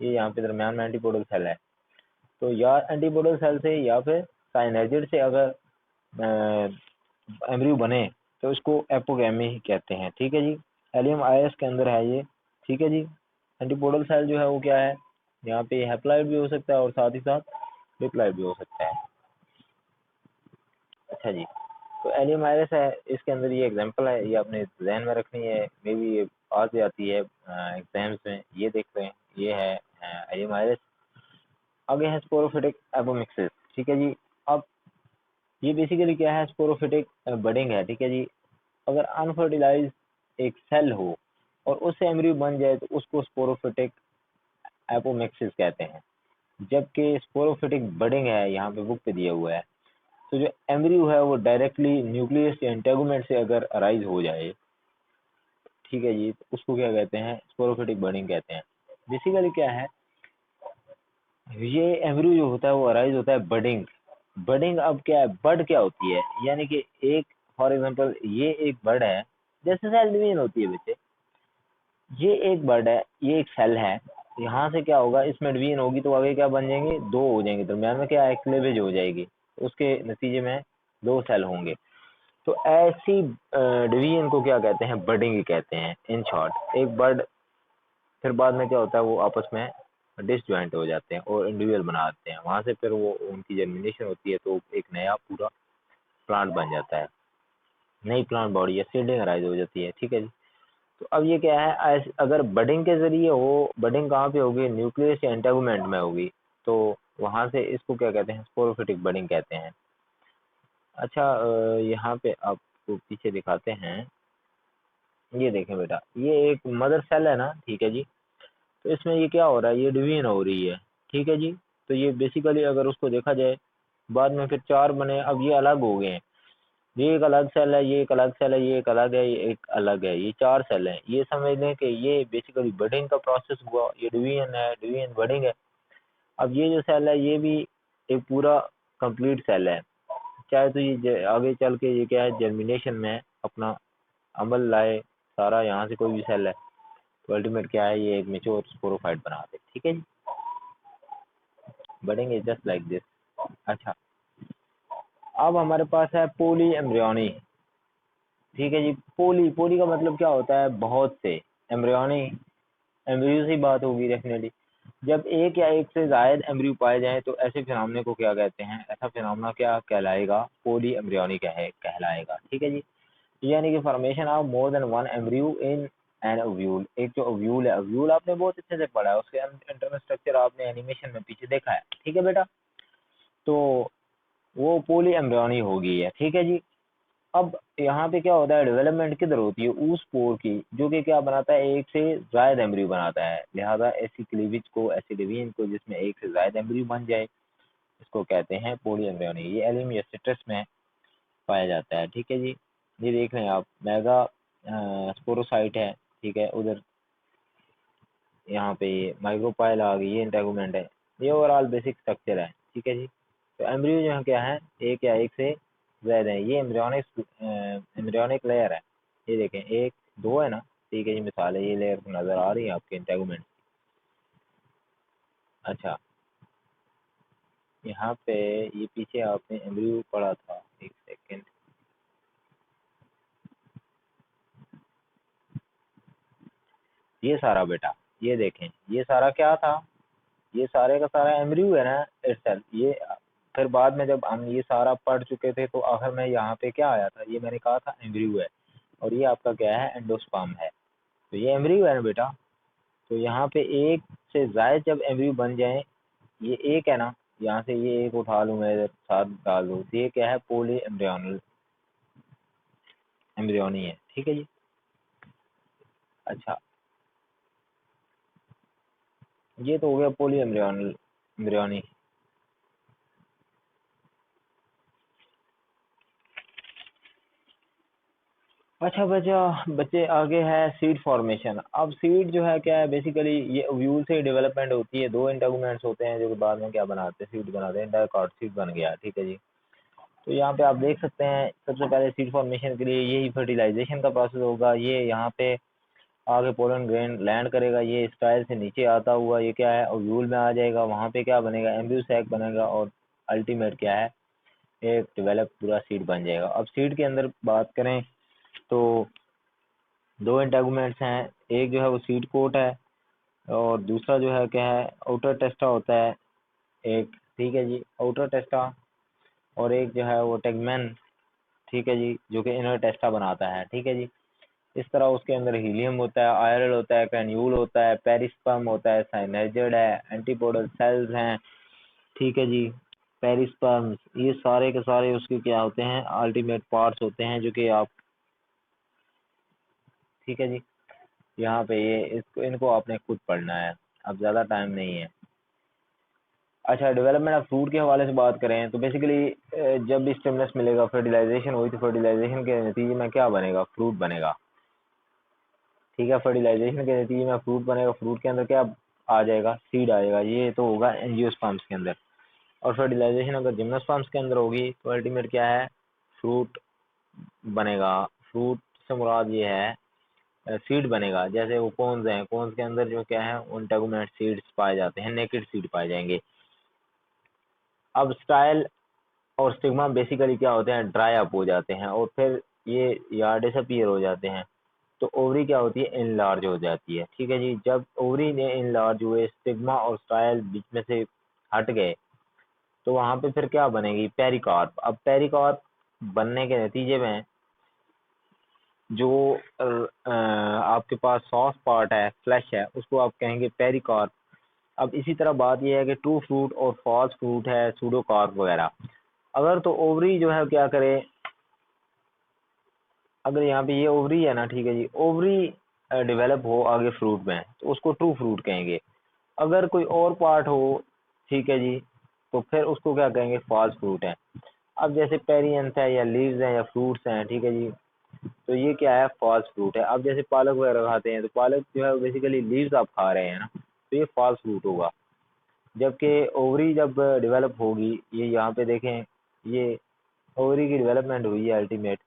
ये यहाँ पे दरम्यान में एंटीपोडल सेल है। तो या एंटीपोडल सेल से या फिर साइनर्जिड से अगर एम्ब्रियो बने तो इसको एपोगेमी कहते हैं। ठीक है जी, एलियम आयस के अंदर है ये। ठीक है जी, एंटीपोडल सेल जो है वो क्या है, यहाँ पे हैप्लॉइड भी हो सकता है और साथ ही साथ डिप्लॉइड भी हो सकता है। अच्छा जी, तो एलियम आयरस है, इसके अंदर ये एग्जांपल है, ये आपने जहन में रखनी है, मे बी ये आ जाती है एग्जाम्स में। ये देख रहे हैं, ये है एलियम आयरस। आगे है स्पोरोफिटिक एपोमिक्सिस। ठीक है जी, अब ये बेसिकली क्या है, स्पोरोफिटिक बडिंग है। ठीक है जी, अगर अनफर्टिलाइज एक सेल हो और उससे एम्ब्रियो बन जाए तो उसको स्पोरोफिटिक एपोमिक्सिस कहते हैं। जबकि स्पोरोफिटिक बडिंग है, यहाँ पे बुक पे दिया हुआ है, तो जो एम्ब्रियो है वो डायरेक्टली न्यूक्लियस या इंटेगुमेंट से अगर अराइज हो जाए, ठीक है जी, तो उसको क्या कहते हैं, स्पोरोफिटिक बर्डिंग कहते हैं। बेसिकली क्या है, ये एम्ब्रियो जो होता है वो अराइज होता है बडिंग। बडिंग अब क्या है, बड क्या होती है, यानी कि एक, फॉर एग्जांपल ये एक बर्ड है, जैसे सेल डिवीजन होती है बच्चे, ये एक बर्ड है, ये एक सेल है, यहाँ से क्या होगा, इसमें डिवीजन होगी तो आगे क्या बन जाएंगे, दो हो जाएंगे, दरम्यान में क्या है, क्लेवेज हो जाएगी, उसके नतीजे में दो सेल होंगे। तो ऐसी डिवीजन को क्या कहते हैं, बडिंग कहते हैं इन शॉर्ट। एक बर्ड, फिर बाद में क्या होता है, वो आपस में डिसजॉइंट हो जाते हैं और इंडिविजुअल बना देते हैं, वहां से फिर वो उनकी जर्मिनेशन होती है तो एक नया पूरा प्लांट बन जाता है, नई प्लांट बॉडी या सीडलिंग अराइज हो जाती है। ठीक है जी, तो अब ये क्या है, अगर बडिंग के जरिए हो, बडिंग कहाँ पे होगी, न्यूक्लियस या इंटेगुमेंट में होगी, तो वहां से इसको क्या कहते हैं, स्पोरोफिटिक बडिंग कहते हैं। अच्छा, यहाँ पे आपको पीछे दिखाते हैं, ये देखें बेटा, ये एक मदर सेल है ना, ठीक है जी, तो इसमें ये क्या हो रहा है, ये डिवीजन हो रही है। ठीक है जी, तो ये बेसिकली अगर उसको देखा जाए, बाद में फिर चार बने, अब ये अलग हो गए हैं, ये एक अलग सेल है, ये एक अलग सेल है, ये एक अलग है, ये एक अलग है, ये चार सेल हैं। ये समझ लें कि ये बेसिकली बडिंग का प्रोसेस हुआ, ये डिवीजन है, डिवीजन बडिंग है। अब ये जो सेल है ये भी एक पूरा कंप्लीट सेल है, चाहे तो ये आगे चल के ये क्या है, जर्मिनेशन में अपना अमल लाए, सारा यहाँ से कोई भी सेल है, तो अल्टीमेट क्या है, ये एक मेच्योर स्पोरोफाइट बना दे। ठीक है जी, बढ़ेंगे जस्ट लाइक दिस। अच्छा, अब हमारे पास है पोली एम्ब्रियोनी। ठीक है जी, पोली, पोली का मतलब क्या होता है, बहुत से, एम्ब्रियोनी, एम्ब्रियो से बात होगी डेफिनेटली। जब एक या एक से जायद एम्ब्रियो पाए जाएं तो ऐसे फिनोमेना को क्या कहते हैं, ऐसा फिनोमेना क्या कहलाएगा, पोली एम्ब्रियोनी कहलाएगा। ठीक है जी, यानी कि formation of more than one embryo in an ovule. एक जो ओव्यूल है, ओव्यूल आपने बहुत अच्छे से पढ़ा है, उसके इंटरनल स्ट्रक्चर आपने एनिमेशन में पीछे देखा है। ठीक है बेटा, तो वो पोली एम्ब्रियोनी होगी है। ठीक है जी, अब यहाँ पे क्या होता है, डेवलपमेंट किधर होती है, उस पोर की जो कि क्या बनाता है, एक से जायद एम्ब्रियो बनाता है। लिहाजा ऐसी क्लीवेज को, ऐसी डिवीजन को जिसमें एक से जायद एम्ब्रियो बन जाए, इसको कहते हैं पोली एम्ब्रियोनी। ये एलियम या सिट्रस में पाया जाता है। ठीक है जी, ये देख रहे हैं आप, मेगा स्पोरोसाइट है, ठीक है, उधर यहाँ पे ये माइक्रोपाइल आ गई, ये इंटेगुमेंट है, ये ओवरऑल बेसिक स्ट्रक्चर है। ठीक है जी, तो एम्ब्रियो जो है क्या है, एक या एक से ज्यादा है, ये एम्ब्रियोनिक लेयर है। ये देखें, एक दो है ना, ठीक है जी, मिसाल है, ये लेयर नजर आ रही है आपके इंटेगुमेंट। अच्छा, यहाँ पे ये पीछे आपने एम्ब्रियो पढ़ा था, एक सेकेंड, ये सारा बेटा, ये देखें, ये सारा क्या था, ये सारे का सारा एम्ब्रियो है ना इटसेल्फ। ये फिर बाद में जब हम ये सारा पढ़ चुके थे तो आखिर में यहाँ पे क्या आया था, ये मैंने कहा था एम्ब्रियो है, और ये आपका क्या है, एंडोस्पर्म है। तो ये एम्ब्रियो है ना बेटा। तो यहाँ पे एक से ज्यादा जब एम्ब्रियो बन जाए, ये एक है ना, यहाँ से ये एक उठा लूँ मैं, इधर साथ डाल दूँ, तो ये क्या है, पोली एम्ब्रियोनल एम्ब्रियोनी है, ठीक है जी। अच्छा, ये तो हो गया पोली एम्ब्रियोनल एम्ब्रियोनी। अच्छा बच्चा, बच्चे आगे है सीड फॉर्मेशन। अब सीड जो है क्या है, बेसिकली ये ओव्यूल से डेवलपमेंट होती है, दो इंटेगुमेंट्स होते हैं जो कि बाद में क्या बनाते हैं, सीड बनाते हैं, डाइकॉट सीड बन गया, ठीक है जी। तो यहाँ पे आप देख सकते हैं, सबसे पहले सीड फॉर्मेशन के लिए यही फर्टिलाइजेशन का प्रोसेस होगा। ये यहाँ पे आगे पोलन ग्रेन लैंड करेगा, ये स्टाइल से नीचे आता हुआ ये क्या है, ओव्यूल में आ जाएगा, वहाँ पे क्या बनेगा, एम्ब्रियो सैक बनेगा, और अल्टीमेट क्या है, एक डेवलप पूरा सीड बन जाएगा। अब सीड के अंदर बात करें तो दो इंटेगुमेंट्स हैं, एक जो है वो सीड कोट है, और दूसरा जो है क्या है, आउटर टेस्टा होता है एक, ठीक है जी, आउटर टेस्टा, और एक जो है वो टेगमेन, ठीक है जी, जो कि इनर टेस्टा बनाता है, ठीक है जी। इस तरह उसके अंदर हीलियम होता है, आयरल होता है, कैन्यूल होता है, पेरिस्पर्म होता है, साइनेजेड है, एंटीपोडल सेल्स हैं, ठीक है जी, पेरिस्पर्म्स, ये सारे के सारे उसके क्या होते हैं, अल्टीमेट पार्ट्स होते हैं जो कि आप, ठीक है जी। यहाँ पे ये इसको इनको आपने खुद पढ़ना है, अब ज़्यादा टाइम नहीं है। अच्छा, डेवलपमेंट ऑफ फ्रूट के हवाले से बात करें तो बेसिकली जब भी स्टिमुलस मिलेगा, फर्टिलाइजेशन हुई, तो फर्टिलाइजेशन के नतीजे में क्या बनेगा, फ्रूट बनेगा, ठीक है। फर्टिलाइजेशन के नतीजे में फ्रूट बनेगा, फ्रूट के अंदर क्या आ जाएगा, सीड आएगा, ये तो होगा एंजियोस्पर्म्स के अंदर। और फर्टिलाइजेशन अगर जिम्नोस्पर्म्स के अंदर होगी तो अल्टीमेट क्या है, फ्रूट बनेगा। फ्रूट से मुराद ये है सीड बनेगा, जैसे वो कोन्स हैं, कोन्स के अंदर जो क्या है, उन टेगुमेंट सीड्स पाए जाते हैं, नेकेड सीड पाए जाएंगे। अब स्टाइल और स्टिग्मा बेसिकली क्या होते हैं, ड्राई अप हो जाते हैं, और फिर ये या डिसअपीयर हो जाते हैं। तो ओवरी क्या होती है, इनलार्ज हो जाती है, ठीक है जी। जब ओवरी ने इनलार्ज हुए, स्टिग्मा और स्टाइल बीच में से हट गए, तो वहां पे फिर क्या बनेगी, पेरिकार्प। अब पेरिकार्प बनने के नतीजे में जो आपके पास सॉफ्ट पार्ट है, फ्लैश है, उसको आप कहेंगे पेरिकार्प। अब इसी तरह बात यह है कि ट्रू फ्रूट और फॉल्स फ्रूट है, सूडोकार्प वगैरह। अगर तो ओवरी जो है क्या करे, अगर यहाँ पे ये ओवरी है ना, ठीक है जी, ओवरी डेवलप हो आगे फ्रूट में, तो उसको ट्रू फ्रूट कहेंगे। अगर कोई और पार्ट हो, ठीक है जी, तो फिर उसको क्या कहेंगे, फॉल्स फ्रूट है। अब जैसे पेरियंस है, या लीव्स हैं, या फ्रूट्स हैं, ठीक है जी, तो ये क्या है, फॉल्स फ्रूट है। अब जैसे पालक वगैरह खाते हैं, तो पालक जो है बेसिकली लीव्स आप खा रहे हैं ना, तो ये फॉल्स फ्रूट होगा। जबकि ओवरी जब डेवलप होगी, ये यहाँ पे देखें, ये ओवरी की डेवलपमेंट हुई है अल्टीमेट,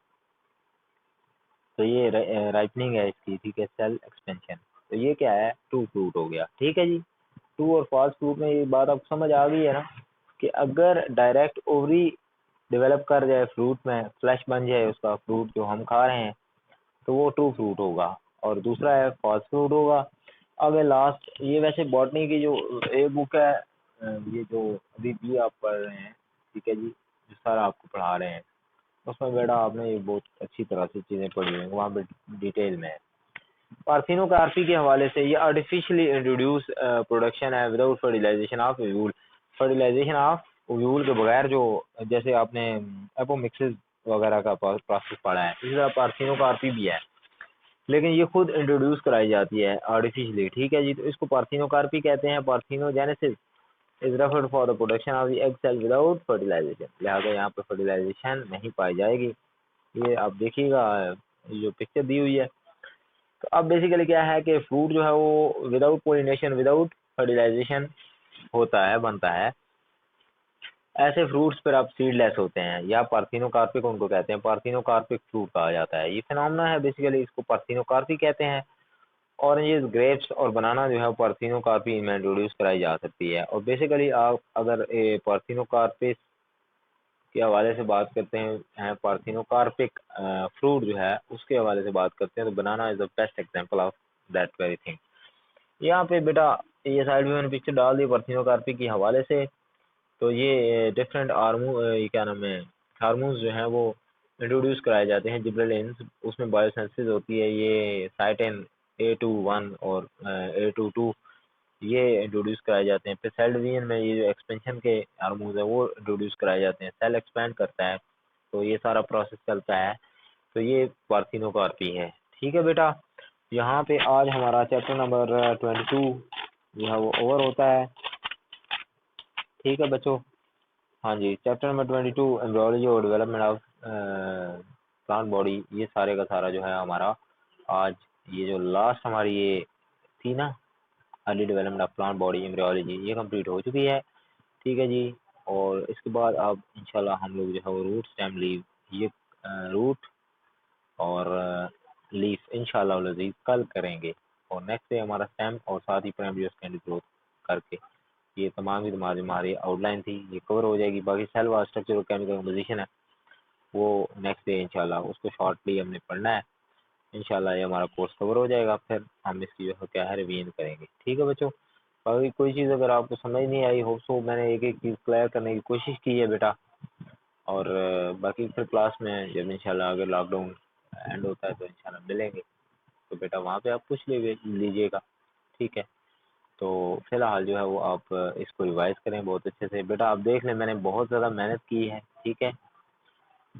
तो ये राइपनिंग है इसकी, ठीक है, सेल एक्सपेंशन, तो ये क्या है, ट्रू फ्रूट हो गया, ठीक है जी। ट्रू और फॉल्स फ्रूट में ये बात आपको समझ आ गई है ना, कि अगर डायरेक्ट ओवरी डेवलप कर जाए फ्रूट में, फ्लैश बन जाए उसका, फ्रूट जो हम खा रहे हैं, तो वो ट्रू फ्रूट होगा, और दूसरा है फॉल्स फ्रूट होगा। अब लास्ट, ये वैसे बॉटनी की जो एक बुक है, ये जो अभी भी आप पढ़ रहे हैं, ठीक है जी, जो सर आपको पढ़ा रहे हैं, उसमें बेटा आपने ये बहुत अच्छी तरह से चीज़ें पढ़ी हैं, वहाँ पे डिटेल में है। पार्थिनोकार्पी के हवाले से, ये आर्टिफिशियली इंट्रोड्यूस प्रोडक्शन है without fertilisation of ovule. Fertilisation of ovule के बगैर जो, जैसे आपने एपोमिक्सिस वगैरह का प्रोसेस पढ़ा है, इसी तरह पार्थिनोकार्पी भी है, लेकिन ये खुद इंट्रोड्यूस कराई जाती है आर्टिफिशियली, ठीक है जी। तो इसको पार्थिनोकार्पी कहते हैं। Parthenogenesis is referred for the production of the egg cell without fertilisation, लिहाजा यहाँ पे फर्टिलाइजेशन नहीं पाई जाएगी। ये आप देखिएगा, ये जो पिक्चर दी हुई है। तो अब बेसिकली क्या है कि फ्रूट जो है वो विदाउट पोलिनेशन, विदाउट फर्टिलाइजेशन होता है, बनता है। ऐसे फ्रूट्स पर अब सीडलेस होते हैं, या पार्थिनोकार्पिक उनको कहते हैं, पार्थिनोकार्पिक फ्रूट कहा जाता है। ये फिनोमेना है बेसिकली, इसको पार्थिनोकार्पी कहते हैं। ऑरेंजेस, ग्रेप्स और बनाना जो है पार्थिनोकार्पी में इंट्रोड्यूस कराई जा सकती है। और बेसिकली आप अगर पार्थिनोकार्पिस के हवाले से बात करते हैं पार्थिनोकार्पिक फ्रूट जो है उसके हवाले से बात करते हैं तो banana is the best example of that very thing. यहाँ पे बेटा ये साइड में मैंने पिक्चर डाल दी पार्थिनोकार्पिक के हवाले से। तो ये डिफरेंट ये क्या नाम है हार्मोन्स जो हैं वो इंट्रोड्यूस कराए जाते हैं जिबरेलिन्स, उसमें बायोसेंसिस होती है, ये साइटेन A21 और A22 ये इंट्रोड्यूस कराए जाते हैं। फिर सेल डिवीजन में ये जो एक्सपेंशन के हार्मोन्स है वो इंट्रोड्यूस कराए जाते हैं, सेल एक्सपेंड करता है, तो ये सारा प्रोसेस चलता है। तो ये पार्थिनोकार्पी है। ठीक है बेटा, यहाँ पे आज हमारा चैप्टर नंबर 22 जो है वो ओवर होता है। ठीक है बच्चों, हाँ जी, चैप्टर नंबर 22 एम्ब्रियोलॉजी और डेवलपमेंट ऑफ प्लांट बॉडी, ये सारे का सारा जो है हमारा आज ये जो लास्ट हमारी ये थी ना early development of plant body embryology, ये कंप्लीट हो चुकी है। ठीक है जी, और इसके बाद अब इंशाल्लाह हम लोग जो है वो रूट स्टेम लीव, ये रूट और लीफ इंशाल्लाह लजीज कल करेंगे। और नेक्स्ट डे हमारा स्टेम और साथ ही प्राइमरी सेकेंडरी ग्रोथ करके ये तमाम ही हमारी आउटलाइन थी, ये कवर हो जाएगी। बाकी सेल वाल स्ट्रक्चर और केमिकल कंपोजिशन है वो नेक्स्ट डे इंशाल्लाह उसको शॉर्टली हमने पढ़ना है। इंशाल्लाह ये हमारा कोर्स कवर हो जाएगा, फिर हम इसकी जो है क्या है रिवीजन करेंगे। ठीक है बच्चों, बाकी कोई चीज़ अगर आपको समझ नहीं आई हो सो मैंने एक एक चीज़ क्लियर करने की कोशिश की है बेटा। और बाकी फिर क्लास में जब इंशाल्लाह अगर लॉकडाउन एंड होता है तो इंशाल्लाह मिलेंगे, तो बेटा वहाँ पे आप पूछ लीजिएगा। ठीक है, तो फिलहाल जो है वो आप इसको रिवाइज करें बहुत अच्छे से। बेटा आप देख लें मैंने बहुत ज़्यादा मेहनत की है। ठीक है,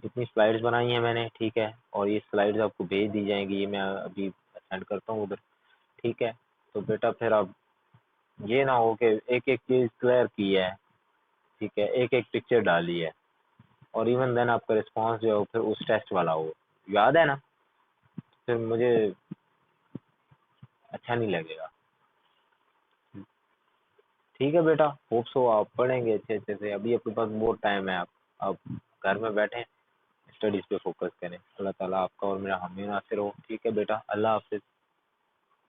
इतनी स्लाइड्स बनाई हैं मैंने। ठीक है, और ये स्लाइड्स आपको भेज दी जाएंगी, ये मैं अभी सेंड करता हूँ उधर। ठीक है, तो बेटा फिर आप ये ना हो कि एक एक चीज़ क्लियर की है, ठीक है, एक एक पिक्चर डाली है और इवन देन आपका रिस्पांस जो है वो फिर उस टेस्ट वाला हो, याद है ना, फिर मुझे अच्छा नहीं लगेगा। ठीक है बेटा, होप सो आप पढ़ेंगे अच्छे अच्छे से। अभी आपके पास बहुत टाइम है, आप घर में बैठें, स्टडीज़ पे फोकस करें। अल्लाह ताला आपका और मेरा हामी नासिर हो। ठीक है बेटा, अल्लाह हाफिज़।